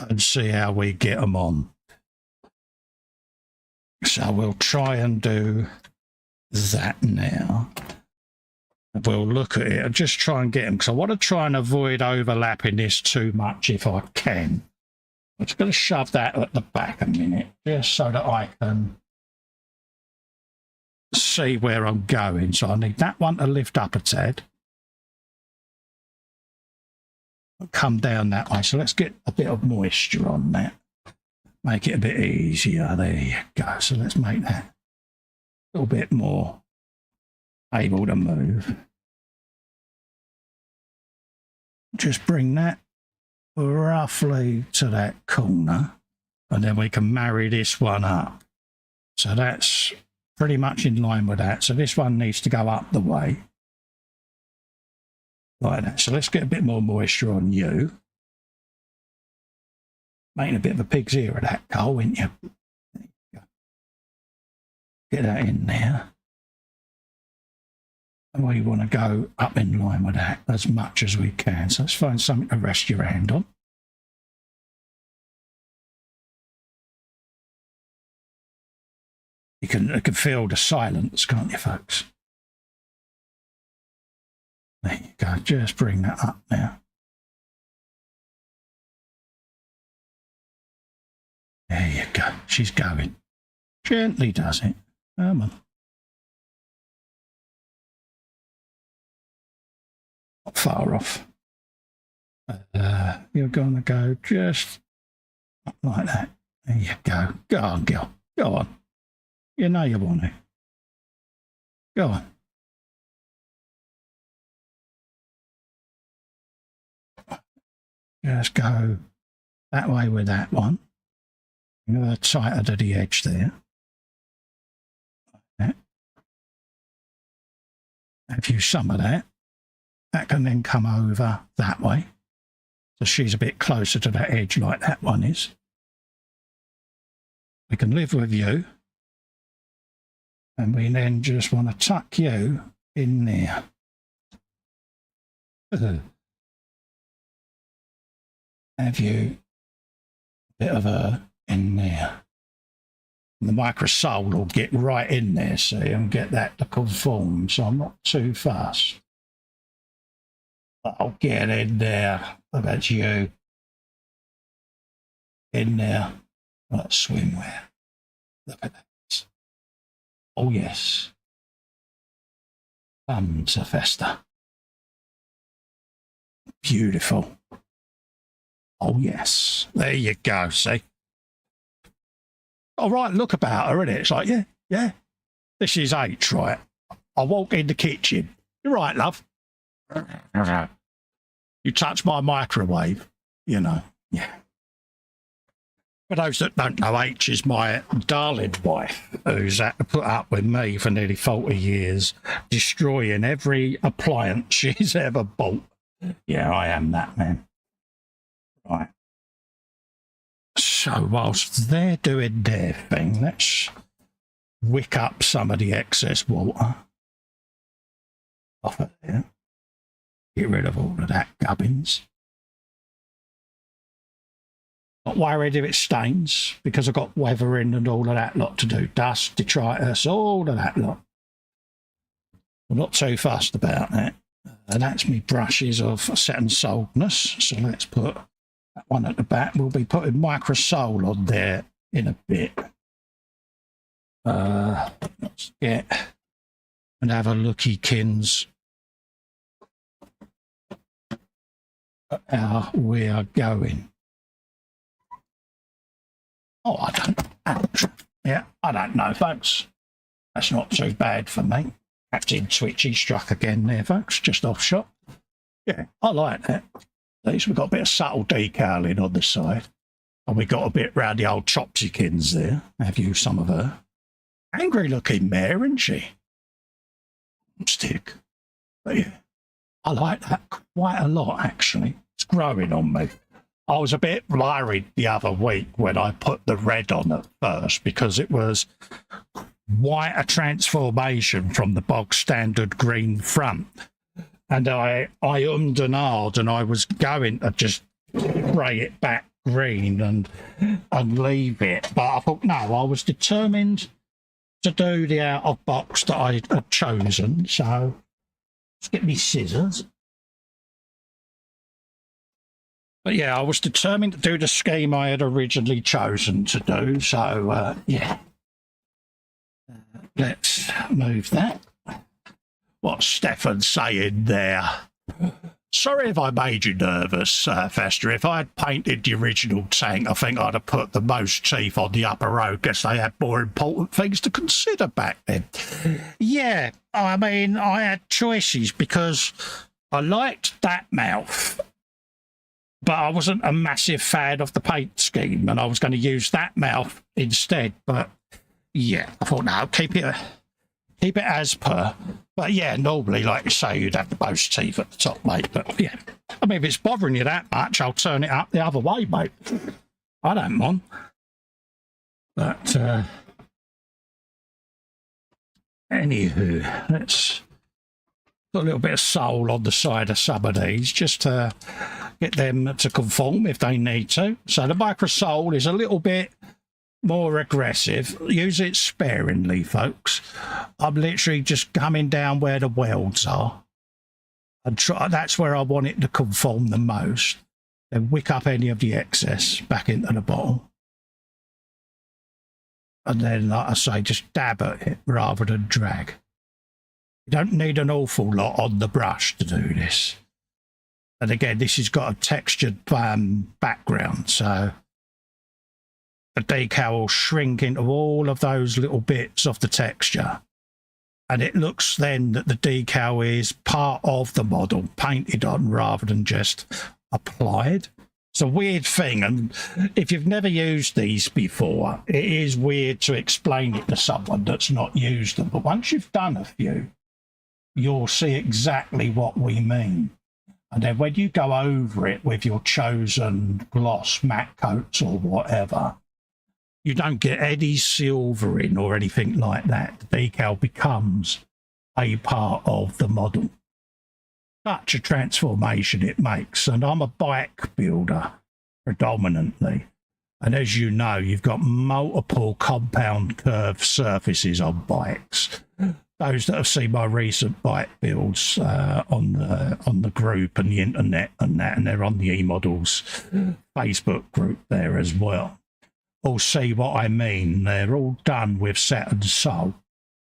and see how we get them on. So we'll try and do that now. We'll look at it and just try and get them, because I want to try and avoid overlapping this too much if I can. I'm just going to shove that at the back a minute, just so that I can see where I'm going. So I need that one to lift up a tad. Come down that way. So let's get a bit of moisture on that. Make it a bit easier. There you go. So let's make that a little bit more able to move. Just bring that roughly to that corner, and then we can marry this one up. So that's pretty much in line with that. So this one needs to go up the way like that. So let's get a bit more moisture on you. Making a bit of a pig's ear of that, Cole, ain't you? There you go. Get that in there. And we want to go up in line with that as much as we can. So let's find something to rest your hand on. You can feel the silence, can't you, folks? There you go. Just bring that up now. There you go. She's going. Gently does it. Come on. Not far off. You're going to go just up like that. There you go. Go on, girl. Go on. You know you want to. Go on. Just go that way with that one. You're tighter to the edge there. Like that. Have you some of that. That can then come over that way. So she's a bit closer to that edge like that one is. We can live with you. And we then just want to tuck you in there. Have you a bit of a in there. And the microsole will get right in there, see, and get that to conform. So I'm not too fast. But I'll get in there. That's you. In there. Like swimwear. Look at that. Oh, yes. Banter Festa. Beautiful. Oh, yes. There you go, see? All right, look about her, isn't it? It's like, yeah, yeah. This is H, right? I walk in the kitchen. You're right, love. You touch my microwave, you know. Yeah. For those that don't know, H is my darling wife, who's had to put up with me for nearly 40 years, destroying every appliance she's ever bought. Yeah, I am that man. Right. So whilst they're doing their thing, let's wick up some of the excess water off of there. Get rid of all of that gubbins. Not worried if it stains, because I've got weathering and all of that lot to do. Dust, detritus, all of that lot. I'm not too fussed about that. And that's me brushes of set and soldness. So let's put that one at the back. We'll be putting microsole on there in a bit. Let's get and have a looky, kins, at how we are going. Oh, I don't know, folks. That's not too bad for me. Captain Twitchy struck again there, folks, just off shot. Yeah, I like that. At least we've got a bit of subtle decaling on the side. And we got a bit round the old chopsykins there. Have you some of her? Angry looking mare, isn't she? Stick. But yeah, I like that quite a lot, actually. It's growing on me. I was a bit worried the other week when I put the red on at first, because it was quite a transformation from the bog standard green front. And I ummed and ahed, and I was going to just spray it back green and leave it. But I thought, no, I was determined to do the out of box that I had chosen. So Let's get me scissors. But yeah, I was determined to do the scheme I had originally chosen to do. So yeah, let's move that. What's Stefan saying there? Sorry if I made you nervous, Festa. If I had painted the original tank, I think I'd have put the most teeth on the upper row because they had more important things to consider back then. Yeah, I mean, I had choices because I liked that mouth, but I wasn't a massive fan of the paint scheme, and I was going to use that mouth instead. But yeah, I thought, no, keep it as per. But yeah, normally, like you say, you'd have the most teeth at the top, mate. But yeah, I mean, if it's bothering you that much, I'll turn it up the other way, mate. I don't mind. But anywho, let's put a little bit of soul on the side of some of these, just to get them to conform if they need to. So the micro soul is a little bit more aggressive. Use it sparingly, folks. I'm literally just coming down where the welds are and that's where I want it to conform the most. Then wick up any of the excess back into the bottle, and then, like I say, just dab at it rather than drag. You don't need an awful lot on the brush to do this. And again, this has got a textured background, so the decal will shrink into all of those little bits of the texture, and it looks then that the decal is part of the model painted on rather than just applied. It's a weird thing, and if you've never used these before, it is weird to explain it to someone that's not used them, but once you've done a few, you'll see exactly what we mean. And then when you go over it with your chosen gloss matte coats or whatever, you don't get any silvering or anything like that. The decal becomes a part of the model. Such a transformation it makes. And I'm a bike builder predominantly. And as you know, you've got multiple compound curved surfaces on bikes. Those that have seen my recent bike builds on the group and the internet and that, and they're on the eModels Facebook group there as well, all see what I mean. They're all done with set and soul,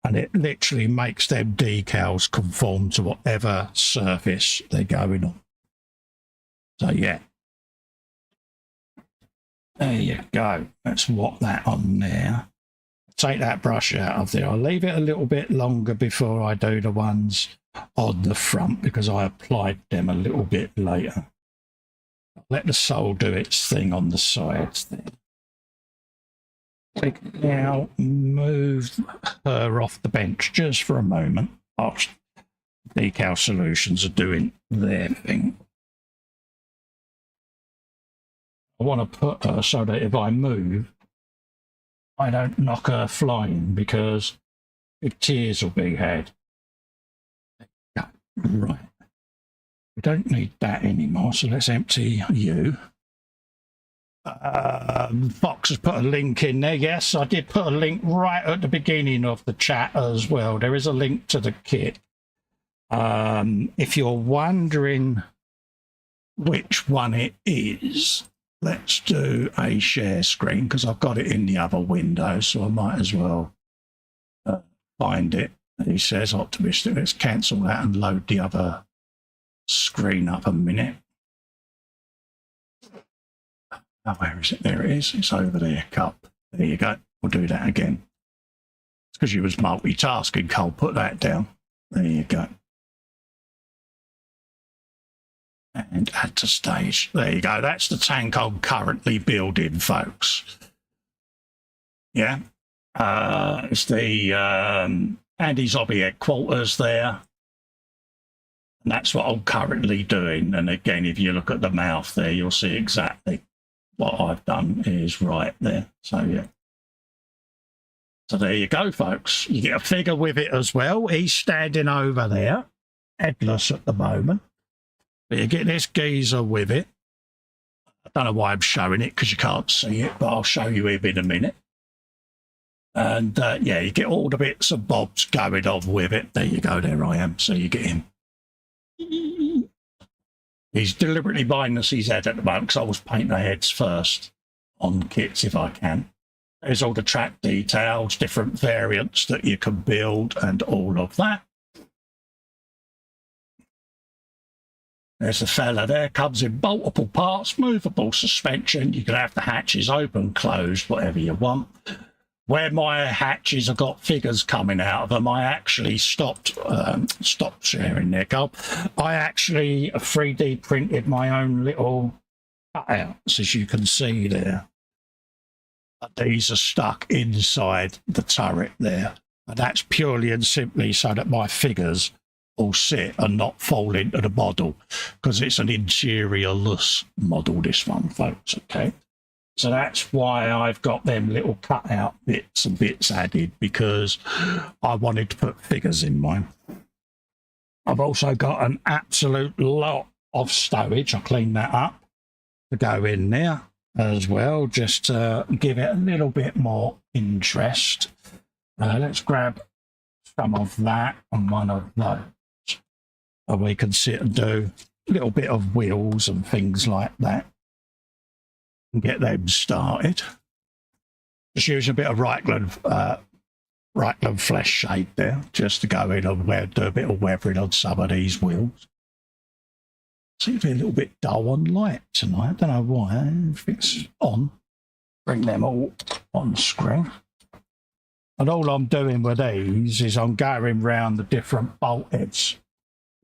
and it literally makes them decals conform to whatever surface they're going on. So yeah, there you go. Let's whop that on there. Take that brush out of there. I'll leave it a little bit longer before I do the ones on the front because I applied them a little bit later. Let the soul do its thing on the sides there. Now move her off the bench just for a moment whilst Decal Solutions are doing their thing. I want to put her so that if I move, I don't knock her flying because big tears will be had. Right. We don't need that anymore, so let's empty you. Fox has put a link in there. Yes, I did put a link right at the beginning of the chat as well. There is a link to the kit. If you're wondering which one it is, let's do a share screen because I've got it in the other window, so I might as well find it. He says optimistic. Let's cancel that and load the other screen up a minute. Oh, where is it? There it is. It's over there, cup. There you go. We'll do that again. It's because you was multitasking, Cole. Put that down. There you go. And add to stage. There you go. That's the tank I'm currently building, folks. Yeah. It's the Andy's Hobby headquarters there. And that's what I'm currently doing. And again, if you look at the mouth there, you'll see exactly what I've done is right there. So yeah. So there you go, folks. You get a figure with it as well. He's standing over there, headless at the moment. But you get this geezer with it. I don't know why I'm showing it because you can't see it, but I'll show you him in a minute. And yeah, you get all the bits and bobs going on with it. There you go, there I am. So you get him. He's deliberately minus his head at the moment because I was painting the heads first on kits if I can. There's all the track details, different variants that you can build and all of that. There's the fella there, comes in multiple parts, movable suspension. You can have the hatches open, closed, whatever you want. Where my hatches have got figures coming out of them, I actually stopped sharing there, Carl. I actually 3D printed my own little cutouts, as you can see there. These are stuck inside the turret there. And that's purely and simply so that my figures all sit and not fall into the model, because it's an interior-less model, this one, folks, okay? So that's why I've got them little cutout bits and bits added, because I wanted to put figures in mine. I've also got an absolute lot of stowage. I cleaned that up to go in there as well, just to give it a little bit more interest. Let's grab some of that and one of those. And we can sit and do a little bit of wheels and things like that and get them started. Just use a bit of Reichland flesh shade there just to go in and do a bit of weathering on some of these wheels. Seems to be a little bit dull on light tonight. I don't know why. If it's on, bring them all on screen. And all I'm doing with these is I'm going round the different bolt heads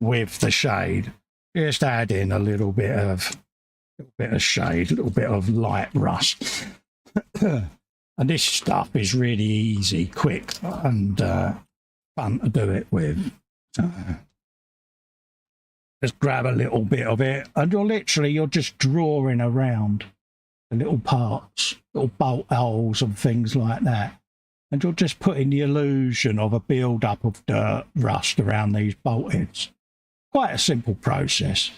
with the shade, just adding a little bit of shade, a little bit of light rust. And this stuff is really easy, quick, and fun to do it with. Just grab a little bit of it, and you're just drawing around the little parts, little bolt holes and things like that. And you're just putting the illusion of a build-up of dirt, rust around these bolt heads. Quite a simple process.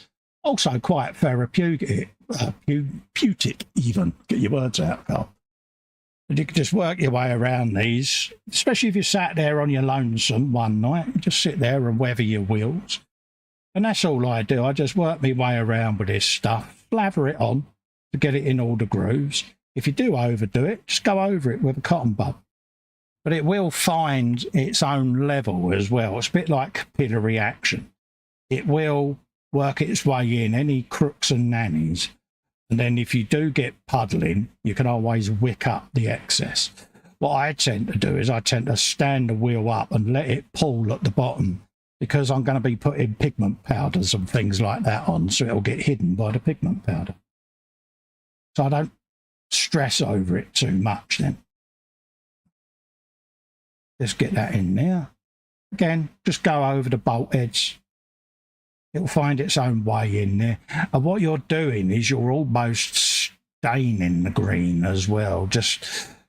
Also quite therapeutic, even. Get your words out, Carl. And you can just work your way around these, especially if you sat there on your lonesome one night. You just sit there and weather your wheels. And that's all I do. I just work my way around with this stuff, lather it on to get it in all the grooves. If you do overdo it, just go over it with a cotton bud. But it will find its own level as well. It's a bit like capillary action. It will work its way in any crooks and nannies. And then if you do get puddling, you can always wick up the excess. What I tend to do is I tend to stand the wheel up and let it pull at the bottom, because I'm going to be putting pigment powders and things like that on, so it'll get hidden by the pigment powder. So I don't stress over it too much then. Just get that in there. Again, just go over the bolt heads. It'll find its own way in there. And what you're doing is you're almost staining the green as well, just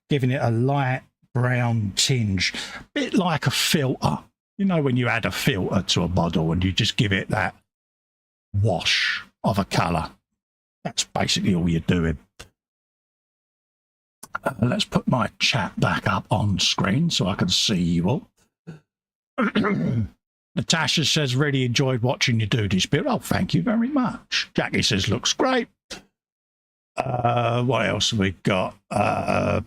giving it a light brown tinge, a bit like a filter. You know, when you add a filter to a model and you just give it that wash of a colour. That's basically all you're doing. Let's put my chat back up on screen so I can see you all. Natasha says, really enjoyed watching you do this build. Oh, thank you very much. Jackie says, looks great. What else have we got?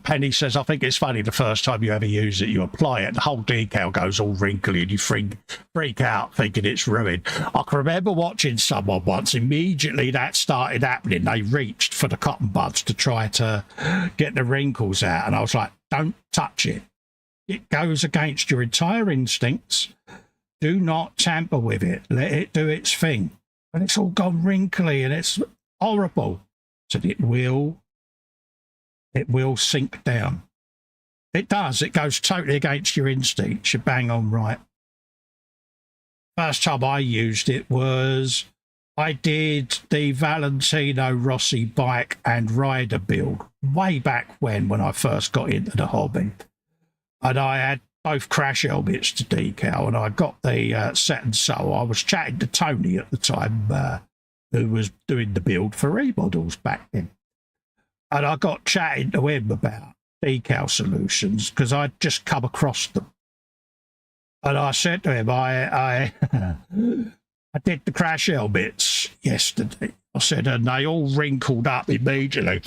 Penny says, I think it's funny the first time you ever use it, you apply it, the whole decal goes all wrinkly and you freak out thinking it's ruined. I can remember watching someone once, immediately that started happening, they reached for the cotton buds to try to get the wrinkles out, and I was like, don't touch it. It goes against your entire instincts. Do not tamper with it. Let it do its thing. And it's all gone wrinkly and it's horrible. So it will sink down. It does. It goes totally against your instincts. You're bang on right. First time I used it was I did the Valentino Rossi bike and rider build way back when I first got into the hobby. And I had both crash helmets to decal, and I got the set and so. I was chatting to Tony at the time, who was doing the build for eModels back then. And I got chatting to him about decal solutions because I'd just come across them. And I said to him, I I did the crash helmets yesterday. I said, and they all wrinkled up immediately.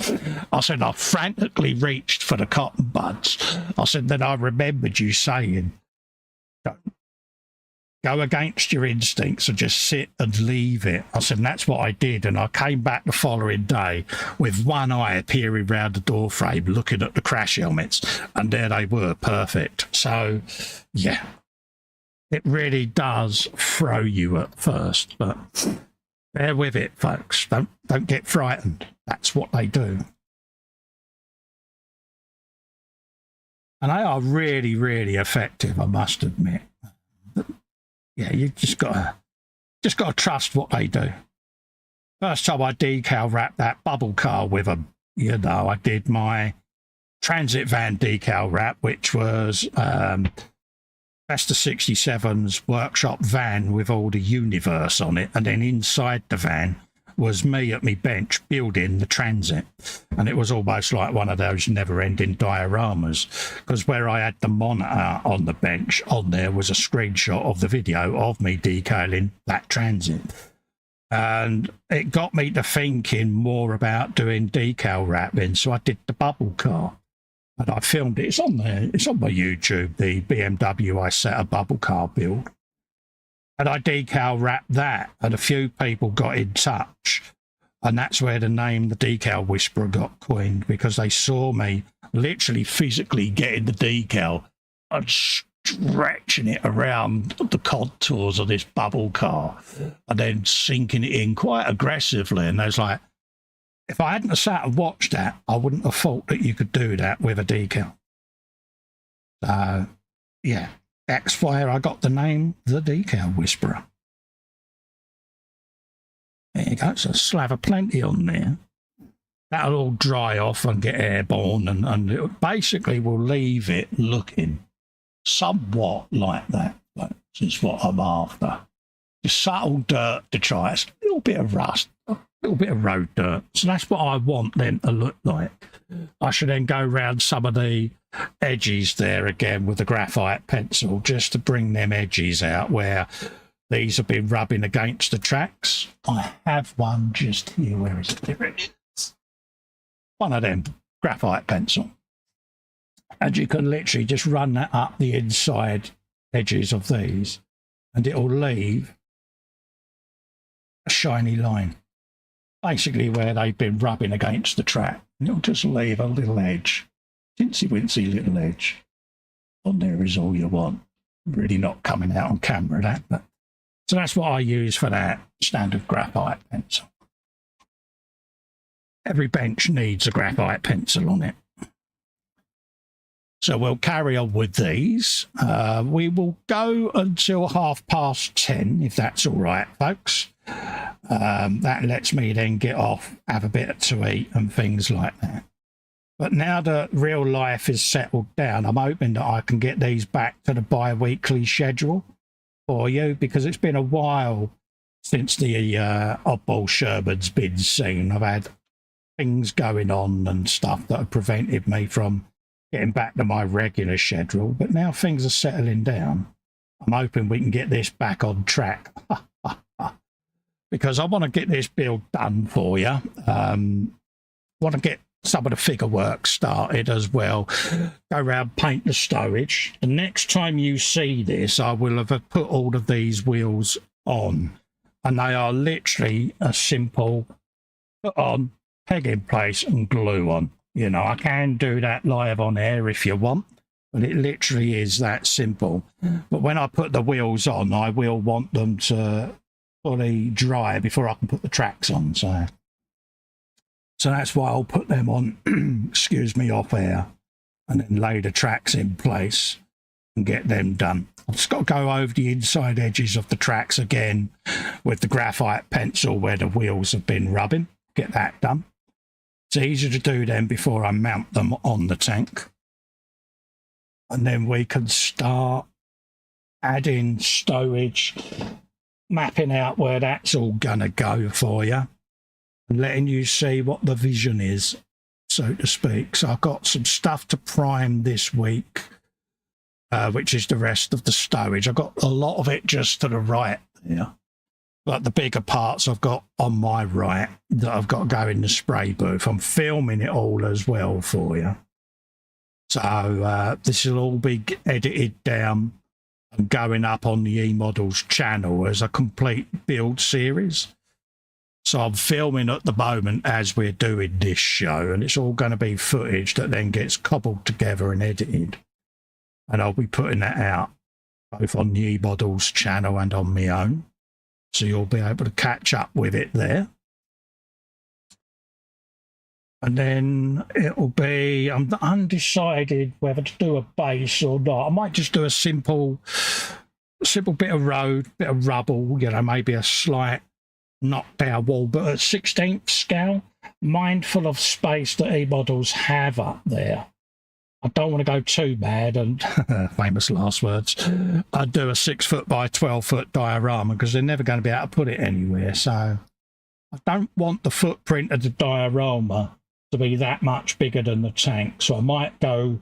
I said, I frantically reached for the cotton buds. I said, then I remembered you saying, don't go against your instincts and just sit and leave it. I said, and that's what I did. And I came back the following day with one eye peering round the door frame, looking at the crash helmets, and there they were, perfect. So, yeah, it really does throw you at first, but bear with it, folks. Don't get frightened. That's what they do. And they are really, really effective, I must admit. Yeah, you just gotta trust what they do. First time I decal wrapped that bubble car with them, you know, I did my transit van decal wrap, which was Festa 67's workshop van with all the universe on it, and then inside the van was me at my bench building the transit, and it was almost like one of those never-ending dioramas, because where I had the monitor on the bench, on there was a screenshot of the video of me decaling that transit, and it got me to thinking more about doing decal wrapping, so I did the bubble car. And I filmed it. It's on there. It's on my YouTube, the BMW I set a bubble car build. And I decal wrapped that, and a few people got in touch. And that's where the name, the Decal Whisperer, got coined, because they saw me literally physically getting the decal and stretching it around the contours of this bubble car and then sinking it in quite aggressively. And they was like, if I hadn't sat and watched that, I wouldn't have thought that you could do that with a decal. So, yeah, that's where I got the name, the Decal Whisperer. There you go, so a slab of plenty on there. That'll all dry off and get airborne, and it basically will leave it looking somewhat like that. Is what I'm after. Just subtle dirt to try it. A little bit of rust. Little bit of road dirt. So that's what I want them to look like. I should then go around some of the edges there again with the graphite pencil, just to bring them edges out where these have been rubbing against the tracks. I have one just here. Where is it? There it is. One of them, graphite pencil. And you can literally just run that up the inside edges of these, and it'll leave a shiny line. Basically where they've been rubbing against the track. And it'll just leave a little edge. Tinsy wincy little edge. On there is all you want. Really not coming out on camera, that. But so that's what I use for that standard graphite pencil. Every bench needs a graphite pencil on it. So we'll carry on with these. We will go until 10:30, if that's all right, folks. That lets me then get off, have a bit to eat and things like that. But now that real life is settled down, I'm hoping that I can get these back to the bi-weekly schedule for you, because it's been a while since the oddball Sherman's been seen. I've had things going on and stuff that have prevented me from getting back to my regular schedule, but now things are settling down. I'm hoping we can get this back on track. Because I want to get this build done for you. Want to get some of the figure work started as well. Go around, paint the stowage. The next time you see this, I will have put all of these wheels on. And they are literally a simple put on, peg in place and glue on. You know, I can do that live on air if you want, but it literally is that simple. But when I put the wheels on, I will want them to fully dry before I can put the tracks on. So that's why I'll put them on, excuse me, off air, and then lay the tracks in place and get them done. I've just got to go over the inside edges of the tracks again with the graphite pencil where the wheels have been rubbing. Get that done. It's easier to do them before I mount them on the tank. And then we can start adding stowage, mapping out where that's all gonna go for you, and letting you see what the vision is, so to speak. So I've got some stuff to prime this week, which is the rest of the stowage. I've got a lot of it just to the right there. But the bigger parts I've got on my right that I've got to go in the spray booth. I'm filming it all as well for you. So this will all be edited down and going up on the eModels channel as a complete build series. So I'm filming at the moment as we're doing this show, and it's all going to be footage that then gets cobbled together and edited. And I'll be putting that out both on the eModels channel and on my own. So you'll be able to catch up with it there. And then it'll be, I'm undecided whether to do a base or not. I might just do a simple bit of road, bit of rubble, you know, maybe a slight knockdown wall, but at 16th scale, mindful of space that eModels have up there. I don't want to go too bad and famous last words. I'd do a 6 foot by 12 foot diorama because they're never going to be able to put it anywhere. So I don't want the footprint of the diorama to be that much bigger than the tank. So I might go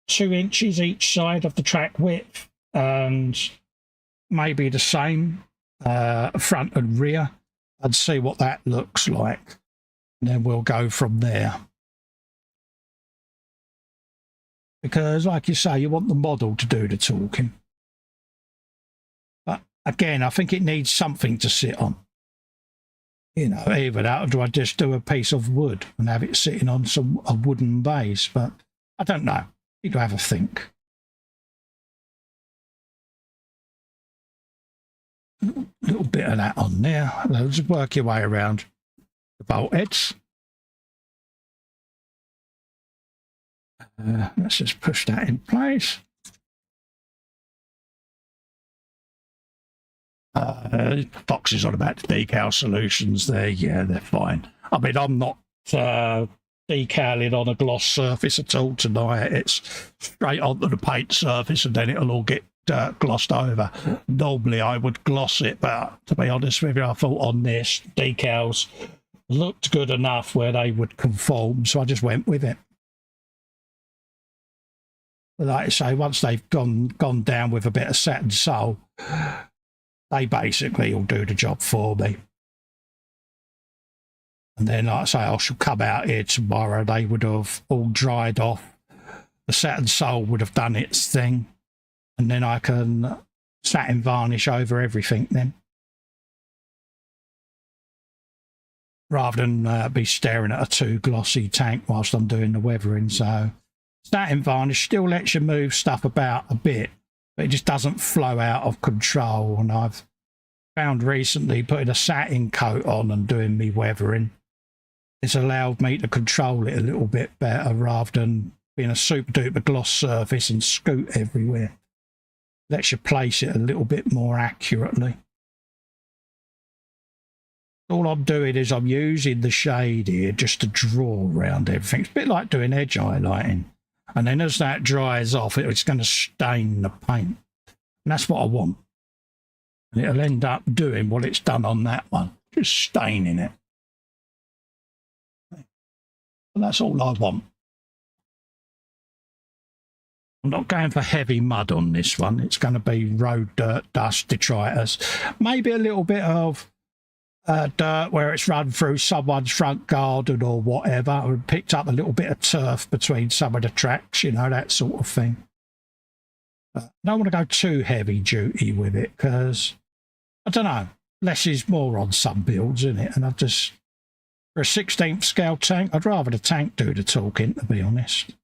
2 inches each side of the track width and maybe the same front and rear. I'd see what that looks like. And then we'll go from there. Because, like you say, you want the model to do the talking. But again, I think it needs something to sit on. You know, either that or do I just do a piece of wood and have it sitting on a wooden base? But I don't know. Need to have a think. Little bit of that on there. Just work your way around the bolt heads. Let's just push that in place. Fox is on about the decal solutions there. Yeah, they're fine. I mean, I'm not decaling on a gloss surface at all tonight. It's straight onto the paint surface and then it'll all get glossed over. Normally I would gloss it, but to be honest with you, I thought on this, decals looked good enough where they would conform, so I just went with it. But like I say, once they've gone down with a bit of satin sole, they basically will do the job for me. And then, like I say, I shall come out here tomorrow. They would have all dried off. The satin sole would have done its thing. And then I can satin varnish over everything then. Rather than be staring at a too glossy tank whilst I'm doing the weathering. So satin varnish still lets you move stuff about a bit, but it just doesn't flow out of control. And I've found recently putting a satin coat on and doing me weathering, it's allowed me to control it a little bit better rather than being a super duper gloss surface and scoot everywhere. Lets you place it a little bit more accurately. All I'm doing is I'm using the shade here just to draw around everything. It's a bit like doing edge highlighting. And then as that dries off, it's going to stain the paint. And that's what I want. And it'll end up doing what it's done on that one, just staining it. And that's all I want. I'm not going for heavy mud on this one. It's going to be road dirt, dust, detritus. Maybe a little bit of dirt where it's run through someone's front garden or whatever, and picked up a little bit of turf between some of the tracks, you know, that sort of thing. But I don't want to go too heavy duty with it because, I don't know, less is more on some builds, isn't it? And I've just, for a 16th scale tank, I'd rather the tank do the talking, to be honest.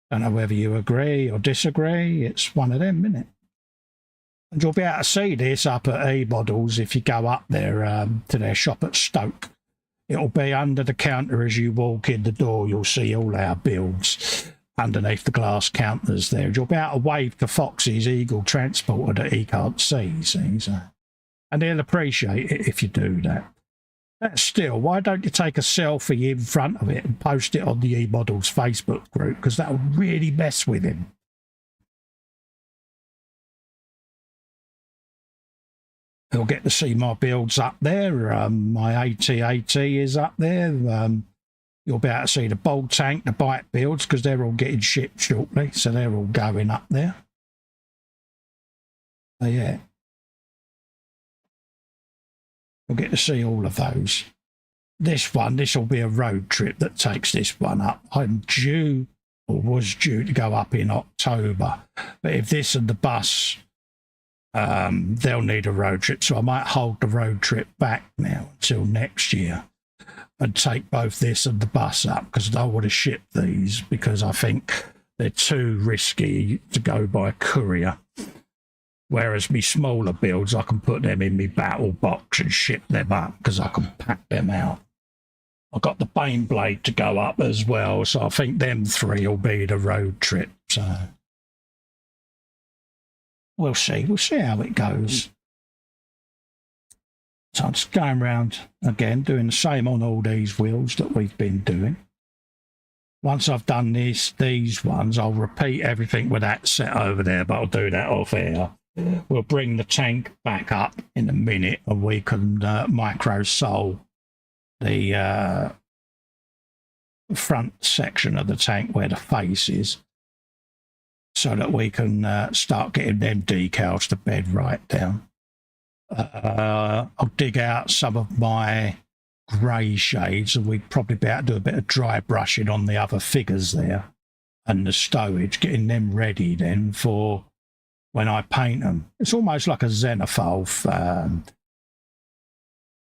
Don't know whether you agree or disagree. It's one of them, isn't it? And you'll be able to see this up at eModels if you go up there to their shop at Stoke. It'll be under the counter as you walk in the door. You'll see all our builds underneath the glass counters there. You'll be able to wave to Fox's Eagle transporter that he can't see. So. And he'll appreciate it if you do that. But still, why don't you take a selfie in front of it and post it on the eModels Facebook group? Because that'll really mess with him. He'll get to see my builds up there. My AT-AT is up there. You'll be able to see the bold tank, the bike builds, because they're all getting shipped shortly. So they're all going up there. So yeah. You'll get to see all of those. This will be a road trip that takes this one up. I'm due, or was due to go up in October. But if this and the bus, they'll need a road trip. So I might hold the road trip back now until next year and take both this and the bus up, because I don't want to ship these because I think they're too risky to go by courier. Whereas me smaller builds, I can put them in my battle box and ship them up because I can pack them out. I've got the Bane Blade to go up as well, so I think them three will be the road trip. So we'll see. We'll see how it goes. So I'm just going around again, doing the same on all these wheels that we've been doing. Once I've done these ones, I'll repeat everything with that set over there, but I'll do that off air. We'll bring the tank back up in a minute and we can micro sole the front section of the tank where the face is, so that we can start getting them decals to bed right down. I'll dig out some of my grey shades and we'd probably be able to do a bit of dry brushing on the other figures there and the stowage, getting them ready then for when I paint them. It's almost like a xenophobe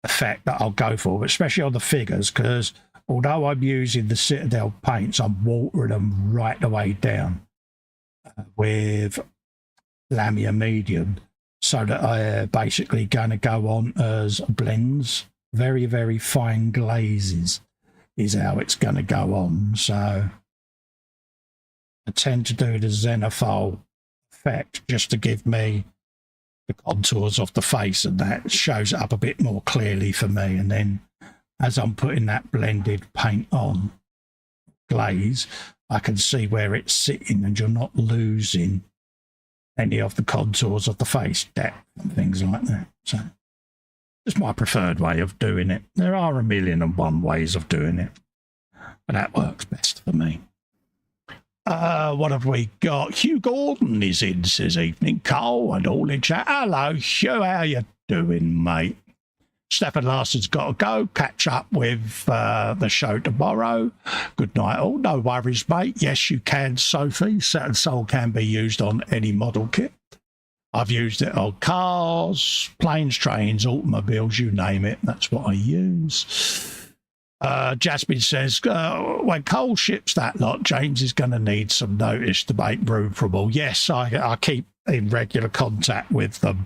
effect that I'll go for, especially on the figures, because although I'm using the Citadel paints, I'm watering them right the way down with Lamia medium, so that I'm basically going to go on as blends, very, very fine glazes is how it's going to go on. So I tend to do the xenophobe effect just to give me the contours of the face, and that shows it up a bit more clearly for me. And then as I'm putting that blended paint on glaze, I can see where it's sitting and you're not losing any of the contours of the face depth and things like that. So it's my preferred way of doing it. There are 1,000,001 ways of doing it, but that works best for me. What have we got? Hugh Gordon is in, says evening, Cole, and all in chat. Hello, Hugh, how you doing, mate? Stefan Larson's got to go. Catch up with the show tomorrow. Good night, all. No worries, mate. Yes, you can, Sophie. Saturn Soul can be used on any model kit. I've used it on cars, planes, trains, automobiles, you name it. That's what I use. Jasmine says, when Cole ships that lot, James is going to need some notice to make room for them all. Yes, I keep in regular contact with them.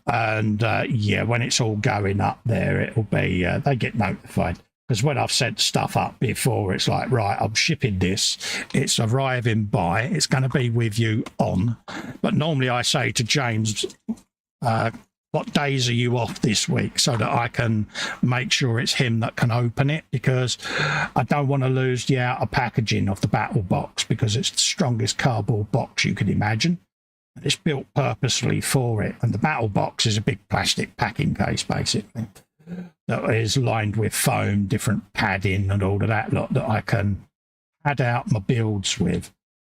And yeah, when it's all going up there, it'll be, they get notified. Because when I've sent stuff up before, it's like, right, I'm shipping this. It's arriving by, it's going to be with you on. But normally I say to James, what days are you off this week, so that I can make sure it's him that can open it, because I don't want to lose the outer packaging of the battle box, because it's the strongest cardboard box you can imagine. And it's built purposely for it. And the battle box is a big plastic packing case, basically, that is lined with foam, different padding and all of that lot that I can add out my builds with,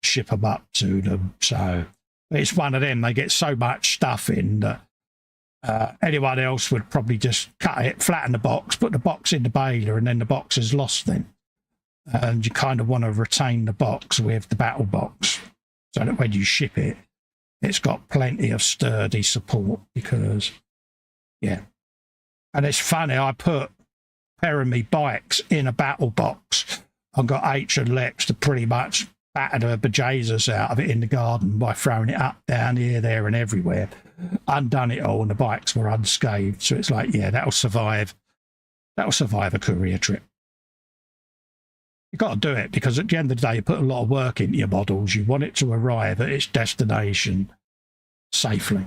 ship them up to them. So it's one of them. They get so much stuff in that anyone else would probably just cut it, flatten the box, put the box in the baler, and then the box is lost then. And you kind of want to retain the box with the battle box, so that when you ship it, it's got plenty of sturdy support, because, yeah. And it's funny, I put a pair of me bikes in a battle box. I've got H and Lex to pretty much batter the bejesus out of it in the garden by throwing it up, down, here, there and everywhere. Undone it all, and the bikes were unscathed. So it's like, yeah, that'll survive a courier trip. You've got to do it, because at the end of the day, you put a lot of work into your models. You want it to arrive at its destination safely.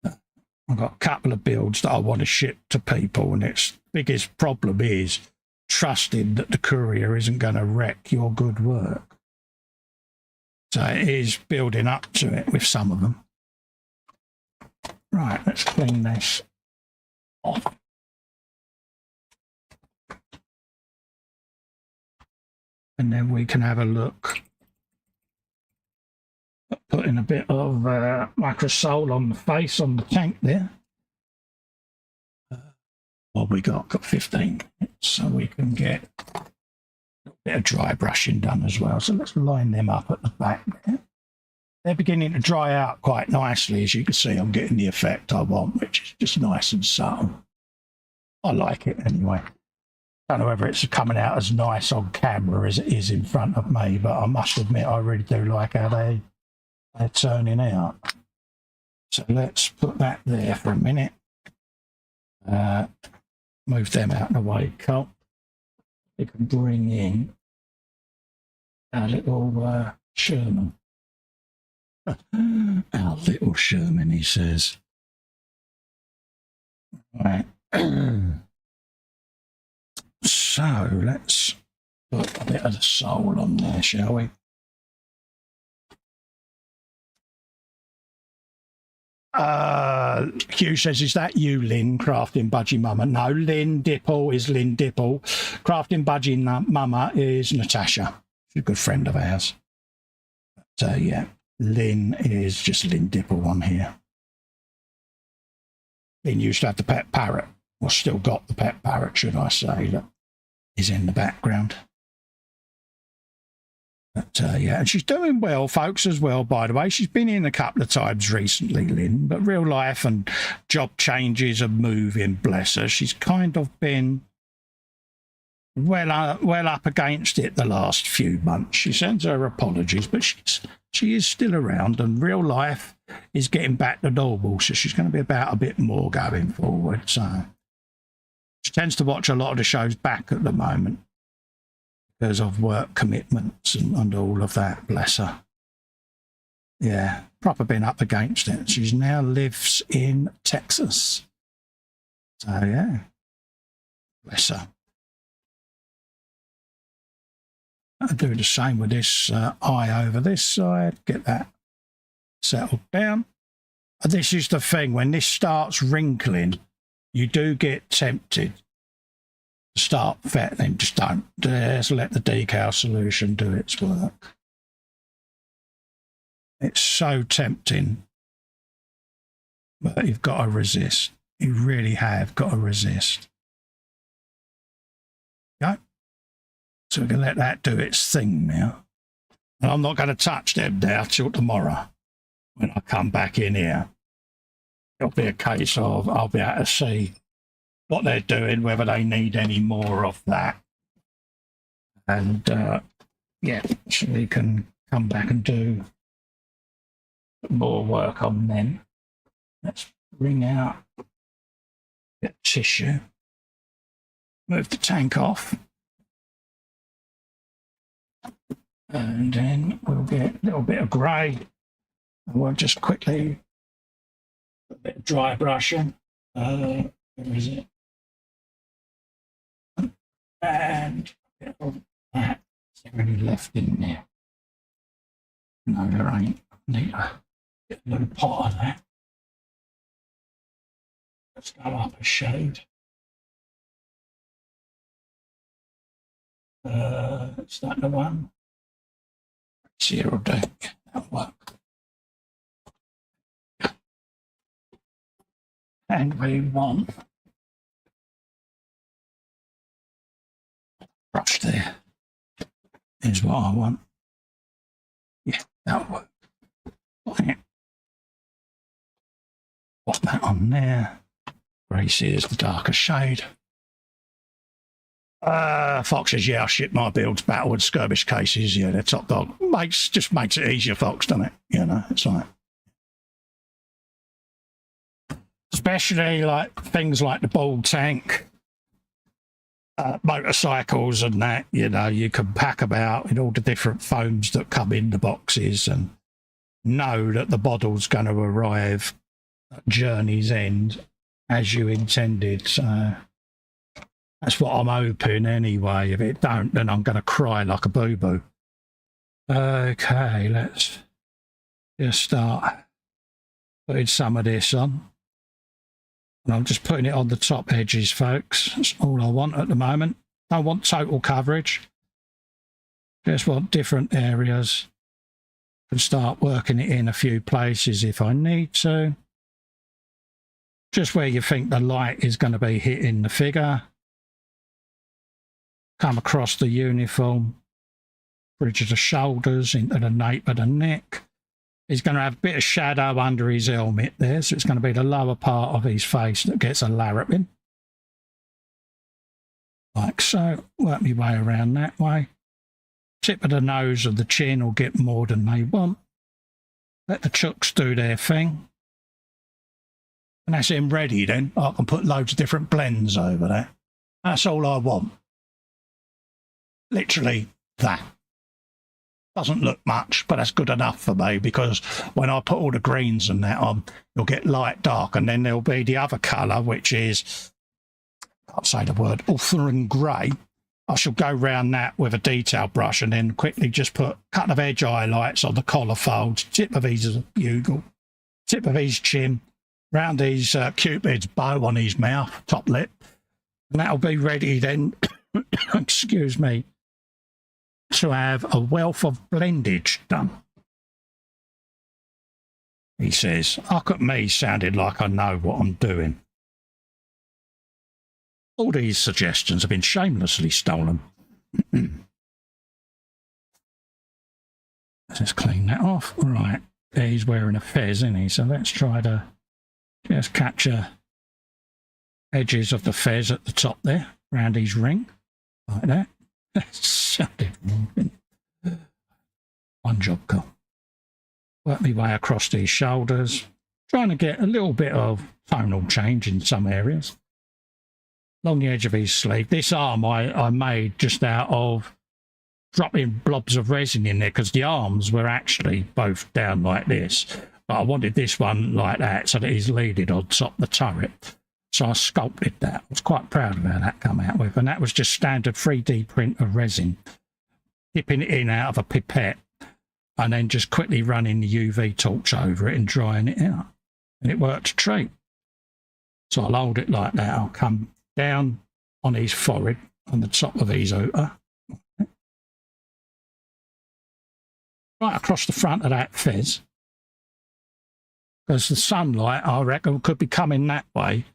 I've got a couple of builds that I want to ship to people, and its biggest problem is trusting that the courier isn't going to wreck your good work. So it is building up to it with some of them. Right, let's clean this off. And then we can have a look at putting a bit of microsol on the face on the tank there. What we got 15 minutes, so we can get a bit of dry brushing done as well. So let's line them up at the back there. They're beginning to dry out quite nicely. As you can see, I'm getting the effect I want, which is just nice and subtle. I like it anyway. Don't know whether it's coming out as nice on camera as it is in front of me, but I must admit I really do like how they're turning out. So let's put that there for a minute. Move them out of the way, Cole. We can bring in our little Sherman. Our little Sherman, he says. Right. So let's put a bit of the soul on there, shall we? Hugh says, is that you, Lynn, Crafting Budgie Mama? No, Lynn Dipple is Lynn Dipple. Crafting Budgie Mama is Natasha. She's a good friend of ours. So, yeah, Lynn is just Lynn Dipple on here. Lynn used to have the pet parrot, or still got the pet parrot, should I say, that is in the background. But, yeah, and she's doing well, folks, as well, by the way. She's been in a couple of times recently, Lynn, but real life and job changes and moving, bless her. She's kind of been well up against it the last few months. She sends her apologies, but she is still around, and real life is getting back to normal, so she's going to be about a bit more going forward. So she tends to watch a lot of the shows back at the moment because of work commitments and all of that, bless her. Yeah, proper been up against it. She now lives in Texas. So, yeah, bless her. I'll do the same with this eye over this side, get that settled down. And this is the thing, when this starts wrinkling, you do get tempted to start fettling. Just don't. Just let the decal solution do its work. It's so tempting, but you've got to resist. You really have got to resist. Okay? So we can let that do its thing now. And I'm not going to touch them now till tomorrow when I come back in here. It'll be a case of I'll be able to see what they're doing, whether they need any more of that. And, yeah, so we can come back and do more work on them. Let's bring out a bit of tissue. Move the tank off. And then we'll get a little bit of grey. And we'll just quickly put a bit of dry brushing. Where is it? And a bit of that. Is there any left in there? No, there ain't. I need to get a little pot of that. Let's go up a shade. Is that the one? Zero do. That'll work. And we want brush there. Is what I want. Yeah, that'll work. Put that on there. Gracie is the darker shade. Fox says, yeah, I ship my builds backwards, skirmish cases. Yeah, they're top dog. Just makes it easier, Fox, doesn't it? You know, it's like. Especially like things like the ball tank, motorcycles and that, you know, you can pack about in all the different foams that come in the boxes and know that the bottle's going to arrive at journey's end as you intended. So that's what I'm hoping anyway. If it don't, then I'm going to cry like a boo-boo. Okay, let's just start putting some of this on. And I'm just putting it on the top edges, folks. That's all I want at the moment. I want total coverage. Just want different areas. Can start working it in a few places if I need to. just where you think the light is going to be hitting the figure. Come across the uniform, bridge of the shoulders into the nape of the neck. He's going to have a bit of shadow under his helmet there, so it's going to be the lower part of his face that gets a larrapin. Like so. Work my way around that way. Tip of the nose of the chin will get more than they want. Let the chooks do their thing. And that's him ready then. I can put loads of different blends over there. That's all I want. Literally that. Doesn't look much, but that's good enough for me, because when I put all the greens and that on, you'll get light dark, and then there'll be the other colour, which is, I can't say the word, ultra and grey. I shall go round that with a detail brush and then quickly just put a couple of edge highlights on the collar folds, tip of his bugle, tip of his chin, round his Cupid's bow on his mouth, top lip, and that'll be ready then, excuse me, to have a wealth of blendage done. He says, look at me sounding like I know what I'm doing. All these suggestions have been shamelessly stolen. Let's clean that off. Right, he's wearing a fez, isn't he? So let's try to just capture edges of the fez at the top there, around his ring, like that. Sounded wrong. One job, Cole. Work my way across these shoulders, trying to get a little bit of tonal change in some areas. Along the edge of his sleeve. This arm I made just out of dropping blobs of resin in there, because the arms were actually both down like this. But I wanted this one like that so that he's leaded on top of the turret. So I sculpted that. I was quite proud of how that come out with. And that was just standard 3D print of resin. Dipping it in out of a pipette. And then just quickly running the UV torch over it and drying it out. And it worked a treat. So I'll hold it like that. I'll come down on his forehead, on the top of his outer. Right across the front of that fez. Because the sunlight, I reckon, could be coming that way.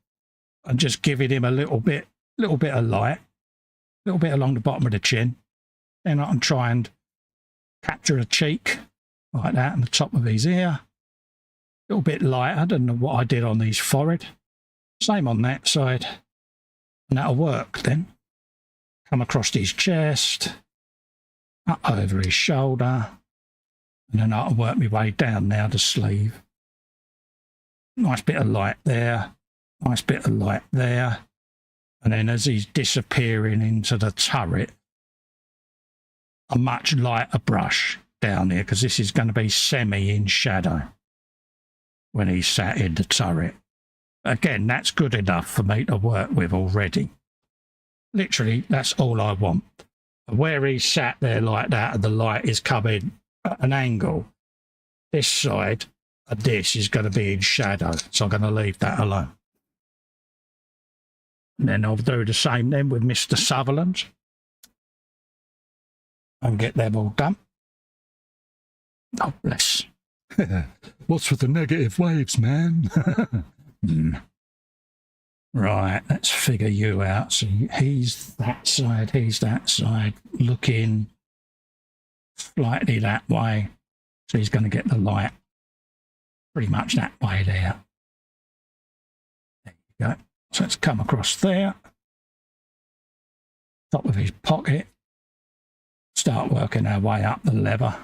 And just giving him a little bit of light. A little bit along the bottom of the chin. Then I can try and capture a cheek like that on the top of his ear. A little bit lighter than what I did on his forehead. Same on that side. And that'll work then. Come across his chest. Up over his shoulder. And then I'll work my way down now the sleeve. Nice bit of light there. Nice bit of light there. And then as he's disappearing into the turret, a much lighter brush down here, because this is going to be semi in shadow when he's sat in the turret. Again, that's good enough for me to work with already. Literally, that's all I want. Where he's sat there like that and the light is coming at an angle, this side of this is going to be in shadow, so I'm going to leave that alone. And then I'll do the same then with Mr. Sutherland and get them all done. Oh, bless. What's with the negative waves, man? Right, let's figure you out. So he's that side, looking slightly that way. So he's going to get the light pretty much that way there. There you go. So let's come across there. Top of his pocket. Start working our way up the leather.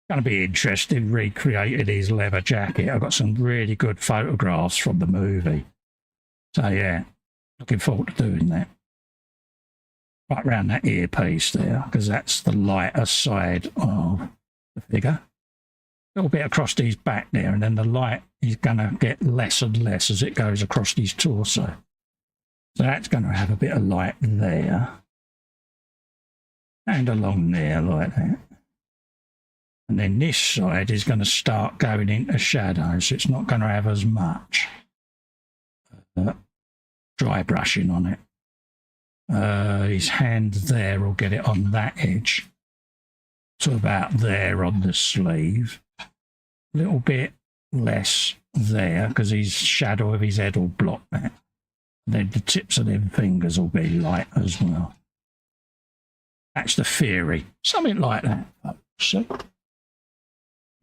Going to be interesting recreating his leather jacket. I've got some really good photographs from the movie. So yeah, looking forward to doing that. Right round that earpiece there, because that's the lighter side of the figure. A little bit across his back there, and then the light is going to get less and less as it goes across his torso. So that's going to have a bit of light there. And along there like that. And then this side is going to start going into shadow, so it's not going to have as much dry brushing on it. His hand there will get it on that edge to about there on the sleeve. A little bit less there because his shadow of his head will block that. Then the tips of them fingers will be light as well. That's the theory. Something like that. See?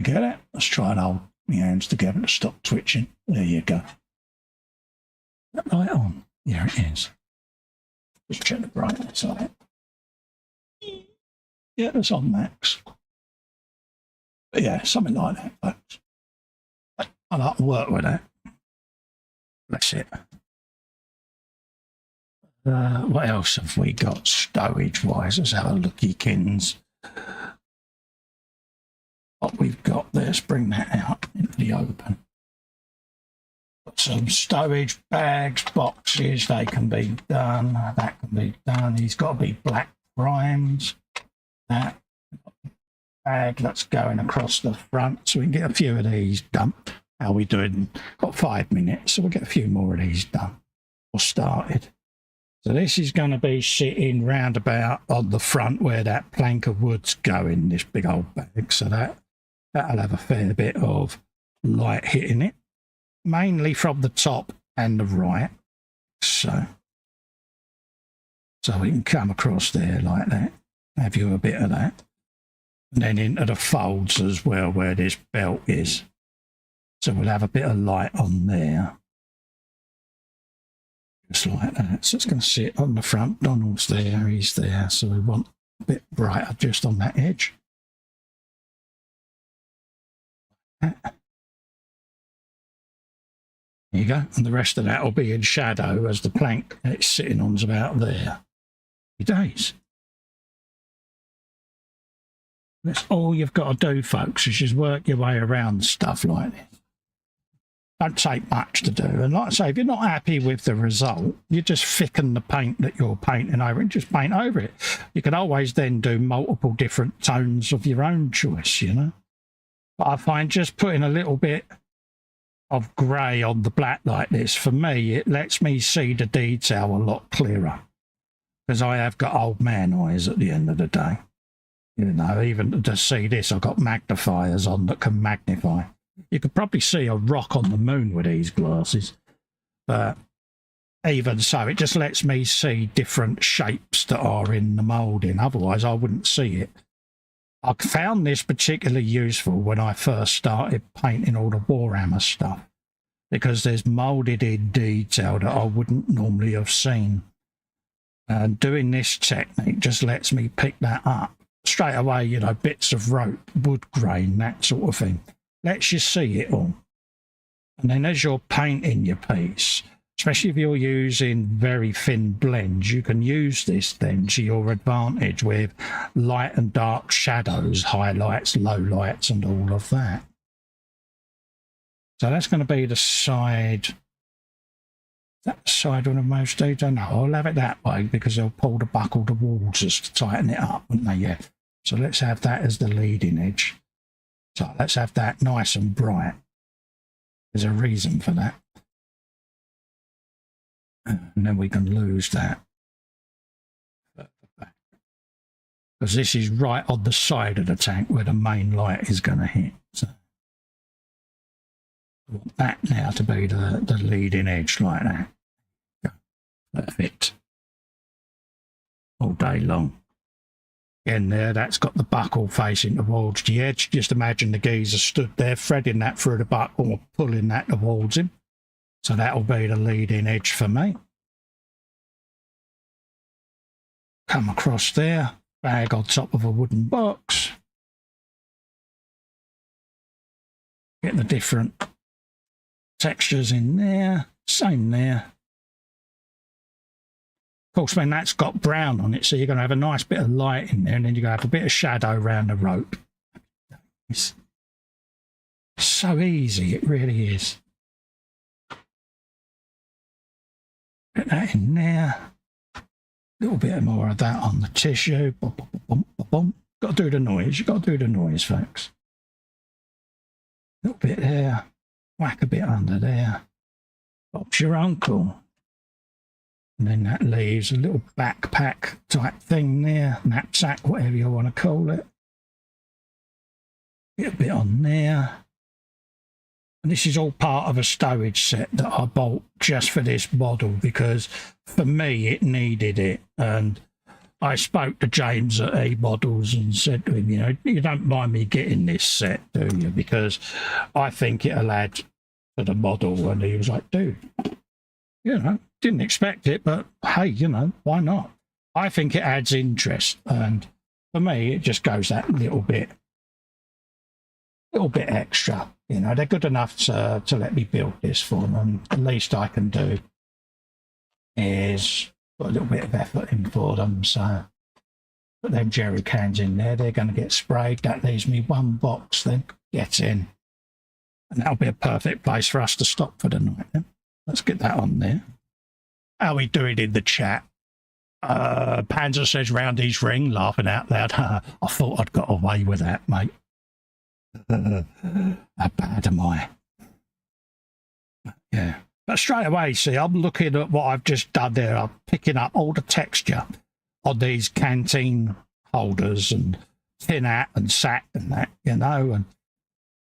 Get it? Let's try and hold my hands together to stop twitching. There you go. That light on. Here it is. Just check the brightness on it. Yeah, that's on max. But yeah, something like that, folks. I like to work with that. That's it. What else have we got stowage-wise? Let's have a looky-kins. What we've got there, let's bring that out into the open. Got some stowage bags, boxes, they can be done. That can be done. He's got to be black primed. That bag that's going across the front, so we can get a few of these done. How we doing? Got 5 minutes, so we'll get a few more of these done or started. So this is going to be sitting round about on the front where that plank of wood's going, this big old bag. So that'll have a fair bit of light hitting it, mainly from the top and the right. So we can come across there like that, have you a bit of that. And then into the folds as well where this belt is. So we'll have a bit of light on there. Just like that. So it's going to sit on the front. Donald's there, he's there. So we want a bit brighter just on that edge. There you go. And the rest of that will be in shadow as the plank it's sitting on's about there. Happy days. That's all you've got to do, folks, is just work your way around stuff like this. Don't take much to do. And like I say, if you're not happy with the result, you just thicken the paint that you're painting over and just paint over it. You can always then do multiple different tones of your own choice, you know. But I find just putting a little bit of grey on the black like this, for me, it lets me see the detail a lot clearer. Because I have got old man eyes at the end of the day. You know, even to see this, I've got magnifiers on that can magnify. You could probably see a rock on the moon with these glasses. But even so, it just lets me see different shapes that are in the moulding. Otherwise, I wouldn't see it. I found this particularly useful when I first started painting all the Warhammer stuff, because there's moulded in detail that I wouldn't normally have seen. And doing this technique just lets me pick that up straight away, you know, bits of rope, wood grain, that sort of thing. Lets you see it all. And then as you're painting your piece, especially if you're using very thin blends, you can use this then to your advantage with light and dark shadows, highlights, lowlights, and all of that. So that's going to be the side. That side one of most detail. No, I'll have it that way because they'll pull the buckle the walls just to tighten it up, wouldn't they? Yeah. So let's have that as the leading edge. So let's have that nice and bright. There's a reason for that. And then we can lose that. Because this is right on the side of the tank where the main light is going to hit. So I want that now to be the leading edge like that. Perfect. All day long. Again there, that's got the buckle facing towards the edge. Just imagine the geezer stood there threading that through the buckle or pulling that towards him. So that'll be the leading edge for me. Come across there, bag on top of a wooden box. Get the different textures in there, same there. Of course, when that's got brown on it, so you're going to have a nice bit of light in there, and then you're going to have a bit of shadow around the rope. It's so easy, it really is. Get that in there. A little bit more of that on the tissue. Bum, bum, bum, bum, bum. Got to do the noise. You've got to do the noise, folks. A little bit there. Whack a bit under there. Bob's your uncle. And then that leaves a little backpack type thing there. Knapsack, whatever you want to call it. Get a bit on there. And this is all part of a stowage set that I bought just for this model because for me it needed it. And I spoke to James at eModels and said to him, you know, you don't mind me getting this set, do you? Because I think it'll add to the model. And he was like, dude, you know, didn't expect it, but hey, you know, why not? I think it adds interest. And for me, it just goes that little bit extra. You know, they're good enough to let me build this for them. And the least I can do is put a little bit of effort in for them. So put them jerry cans in there. They're going to get sprayed. That leaves me one box then. Get in. And that'll be a perfect place for us to stop for the night then. Let's get that on there. How we do it in the chat? Panzer says Roundy's ring, laughing out loud. I thought I'd got away with that, mate. How bad am I? Yeah. But straight away, see, I'm looking at what I've just done there. I'm picking up all the texture on these canteen holders and tin hat and sack and that, you know. And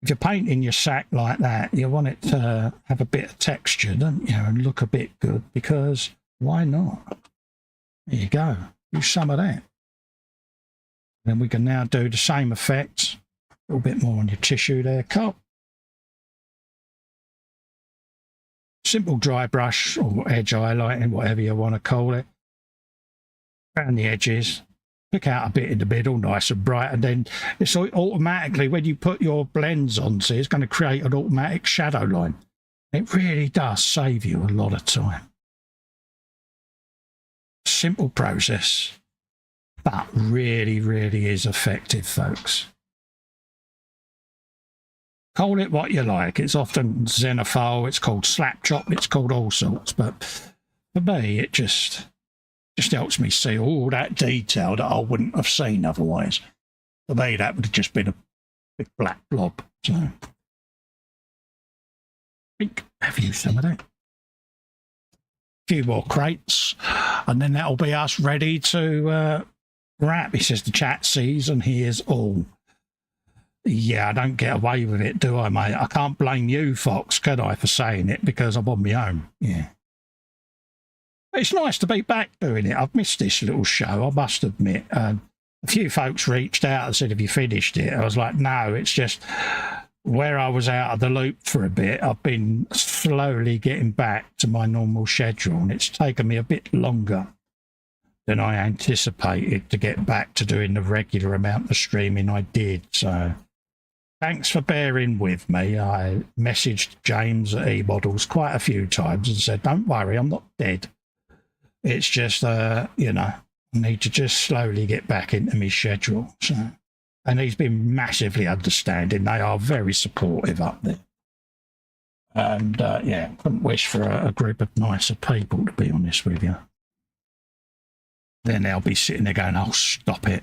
if you're painting your sack like that, you want it to have a bit of texture, don't you? And look a bit good, because why not? There you go. Use some of that. Then we can now do the same effect. A little bit more on your tissue there, Carl. Simple dry brush or edge highlighting, whatever you want to call it. Around the edges. Pick out a bit in the middle, nice and bright, and then it's automatically, when you put your blends on, see, it's going to create an automatic shadow line. It really does save you a lot of time. Simple process, but really, really is effective, folks. Call it what you like. It's often xenophile, it's called slap chop, it's called all sorts, but for me, it just helps me see all that detail that I wouldn't have seen otherwise. For me, that would have just been a big black blob. So, have you some of that? A few more crates, and then that'll be us ready to wrap. He says the chat sees and hears all. Yeah, I don't get away with it, do I, mate? I can't blame you, Fox, can I, for saying it, because I'm on my own. Yeah. It's nice to be back doing it. I've missed this little show, I must admit. A few folks reached out and said, have you finished it? I was like, no, it's just where I was out of the loop for a bit. I've been slowly getting back to my normal schedule, and it's taken me a bit longer than I anticipated to get back to doing the regular amount of streaming I did. So thanks for bearing with me. I messaged James at eModels quite a few times and said, don't worry, I'm not dead. It's just, you know, I need to just slowly get back into my schedule. So, and he's been massively understanding. They are very supportive up there. And, yeah, couldn't wish for a group of nicer people, to be honest with you. Then they'll be sitting there going, oh, stop it.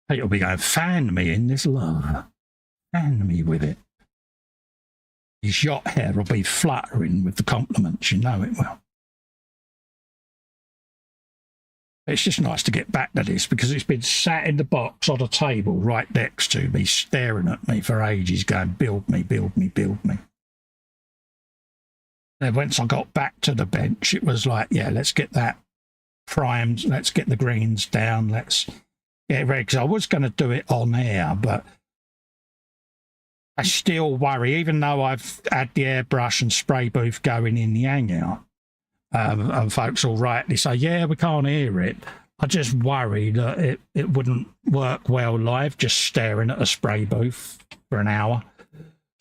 He'll be going, fan me in this love. Fan me with it. His yacht hair will be fluttering with the compliments, you know it will. It's just nice to get back to this, because it's been sat in the box on a table right next to me, staring at me for ages, going, build me, build me, build me. Then once I got back to the bench, it was like, yeah, let's get that primed, let's get the greens down, let's get it ready. Because I was going to do it on air, but I still worry, even though I've had the airbrush and spray booth going in the hangout, and folks will rightly say, yeah, we can't hear it. I just worry that it wouldn't work well live, just staring at a spray booth for an hour.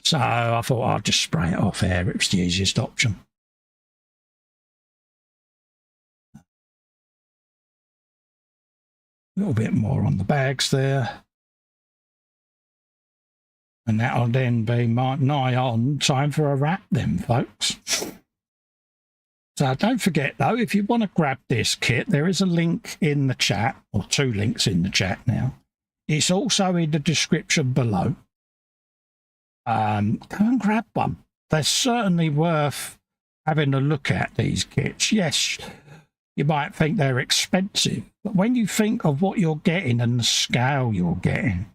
So I thought I'd just spray it off air. It was the easiest option. A little bit more on the bags there. And that'll then be nigh on time for a wrap then, folks. So don't forget, though, if you want to grab this kit, there is a link in the chat, or 2 links in the chat now. It's also in the description below. Go and grab one. They're certainly worth having a look at, these kits. Yes, you might think they're expensive, but when you think of what you're getting and the scale you're getting,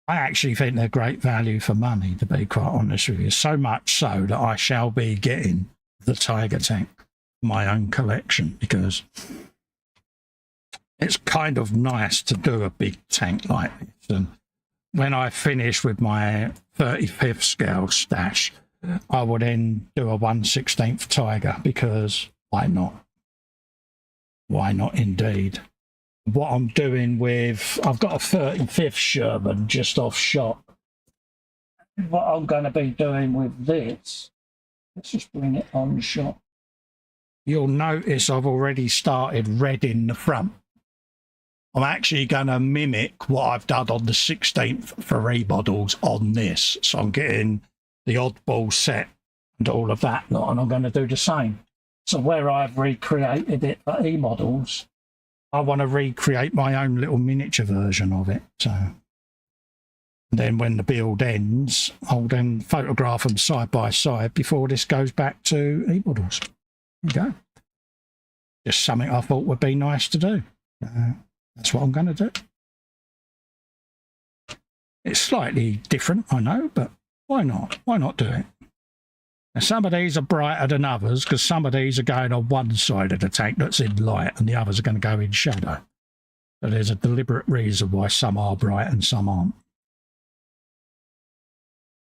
I actually think they're great value for money, to be quite honest with you. So much so that I shall be getting the Tiger tank, my own collection, because it's kind of nice to do a big tank like this. And when I finish with my 35th scale stash, I will then do a 1/16 Tiger, because why not? Why not indeed? What I'm doing with, I've got a 35th Sherman just off shop. What I'm going to be doing with this, let's just bring it on shop. You'll notice I've already started red in the front. I'm actually going to mimic what I've done on the 16th for eModels on this. So I'm getting the oddball set and all of that lot, and I'm going to do the same. So where I've recreated it for eModels, I want to recreate my own little miniature version of it. So then when the build ends, I'll then photograph them side by side before this goes back to eModels. There you go. Just something I thought would be nice to do. That's what I'm going to do. It's slightly different, I know, but why not? Why not do it? Now, some of these are brighter than others, because some of these are going on one side of the tank that's in light and the others are going to go in shadow. So there's a deliberate reason why some are bright and some aren't.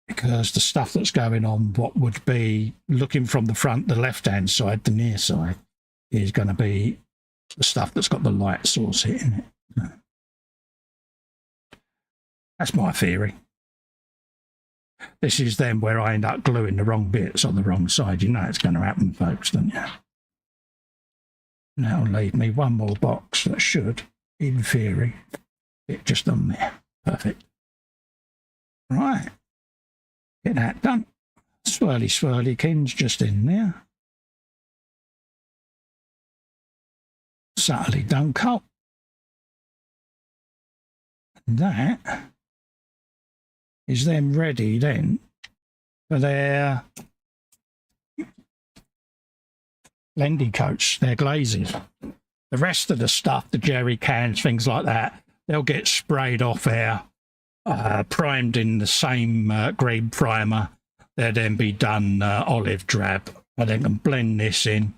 Because the stuff that's going on, what would be looking from the front, the left-hand side, the near side, is going to be the stuff that's got the light source hitting it. That's my theory. This is then where I end up gluing the wrong bits on the wrong side. You know it's going to happen, folks, don't you? That'll leave me one more box that should, in theory, fit just on there. Perfect. Right. Get that done. Swirly, swirly kins just in there. Subtly done cut. That is then ready then for their blendy coats, their glazes. The rest of the stuff, the jerry cans, things like that, they'll get sprayed off air, primed in the same green primer. They'll then be done olive drab. I then can blend this in.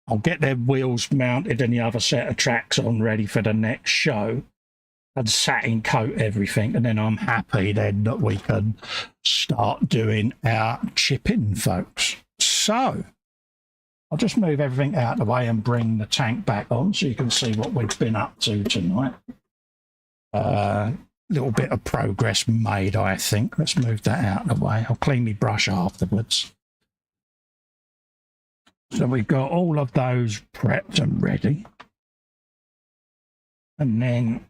I'll get their wheels mounted and the other set of tracks on ready for the next show, and satin coat everything, and then I'm happy then that we can start doing our chipping, folks. So I'll just move everything out of the way and bring the tank back on so you can see what we've been up to tonight. Little bit of progress made, I think. Let's move that out of the way. I'll clean my brush afterwards. So we've got all of those prepped and ready. And then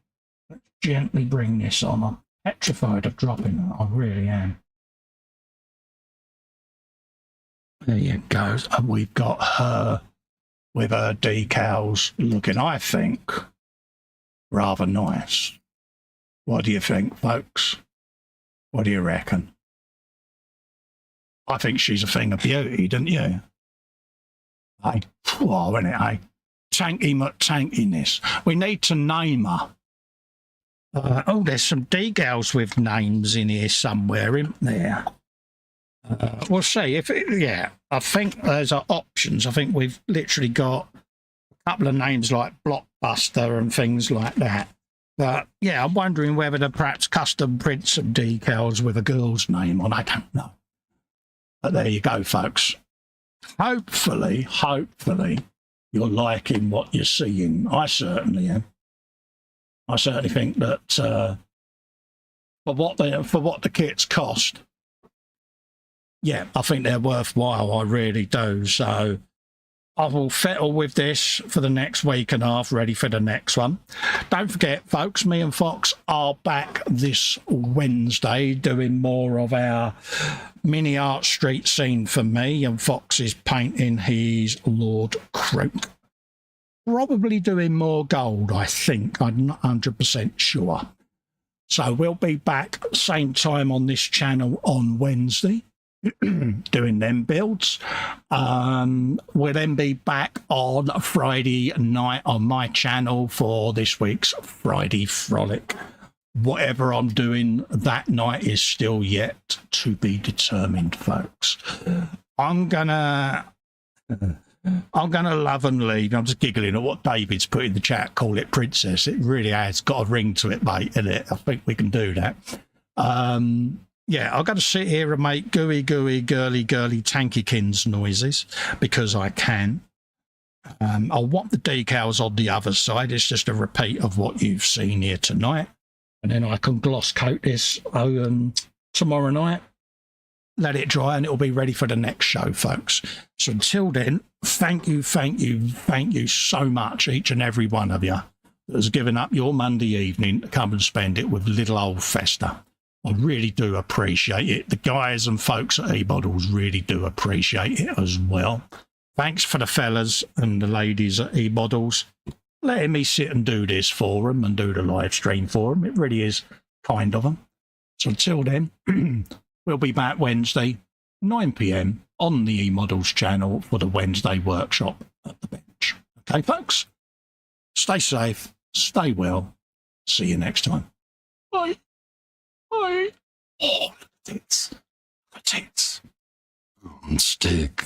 let's gently bring this on. I'm petrified of dropping it. I really am. There you go. And we've got her with her decals looking, I think, rather nice. What do you think, folks? What do you reckon? I think she's a thing of beauty, don't you? Hey, wow, isn't it, eh? Tanky McTankiness. We need to name her. Oh, there's some decals with names in here somewhere, isn't there? We'll see. Yeah, I think there's options. I think we've literally got a couple of names like Blockbuster and things like that. But yeah, I'm wondering whether to perhaps custom print some decals with a girl's name on. I don't know. But there you go, folks. Hopefully, you're liking what you're seeing. I certainly am. I certainly think that for what the kits cost, yeah, I think they're worthwhile. I really do. So I will settle with this for the next week and a half, ready for the next one. Don't forget, folks, me and Fox are back this Wednesday doing more of our mini art street scene for me, and Fox is painting his Lord Croak. Probably doing more gold, I think. I'm not 100% sure. So we'll be back same time on this channel on Wednesday. Doing them builds. We'll then be back on Friday night on my channel for this week's Friday Frolic. whatever I'm doing that night is still yet to be determined, folks. I'm gonna love and leave. I'm just giggling at what David's put in the chat. Call it princess. It really has got a ring to it, mate. Isn't it? I think we can do that. Yeah, I've got to sit here and make gooey, girly, tankykins noises because I can. I'll want the decals on the other side. It's just a repeat of what you've seen here tonight. And then I can gloss coat this tomorrow night. Let it dry and it'll be ready for the next show, folks. So until then, thank you so much, each and every one of you that has given up your Monday evening to come and spend it with little old Festa. I really do appreciate it. The guys and folks at eModels really do appreciate it as well. Thanks for the fellas and the ladies at eModels letting me sit and do this for them and do the live stream for them. It really is kind of them. So until then, we'll be back Wednesday, 9 p.m. on the eModels channel for the Wednesday workshop at the bench. Okay, folks? Stay safe, stay well. See you next time. Bye. Bye. Oh, the tits. The tits. Stick.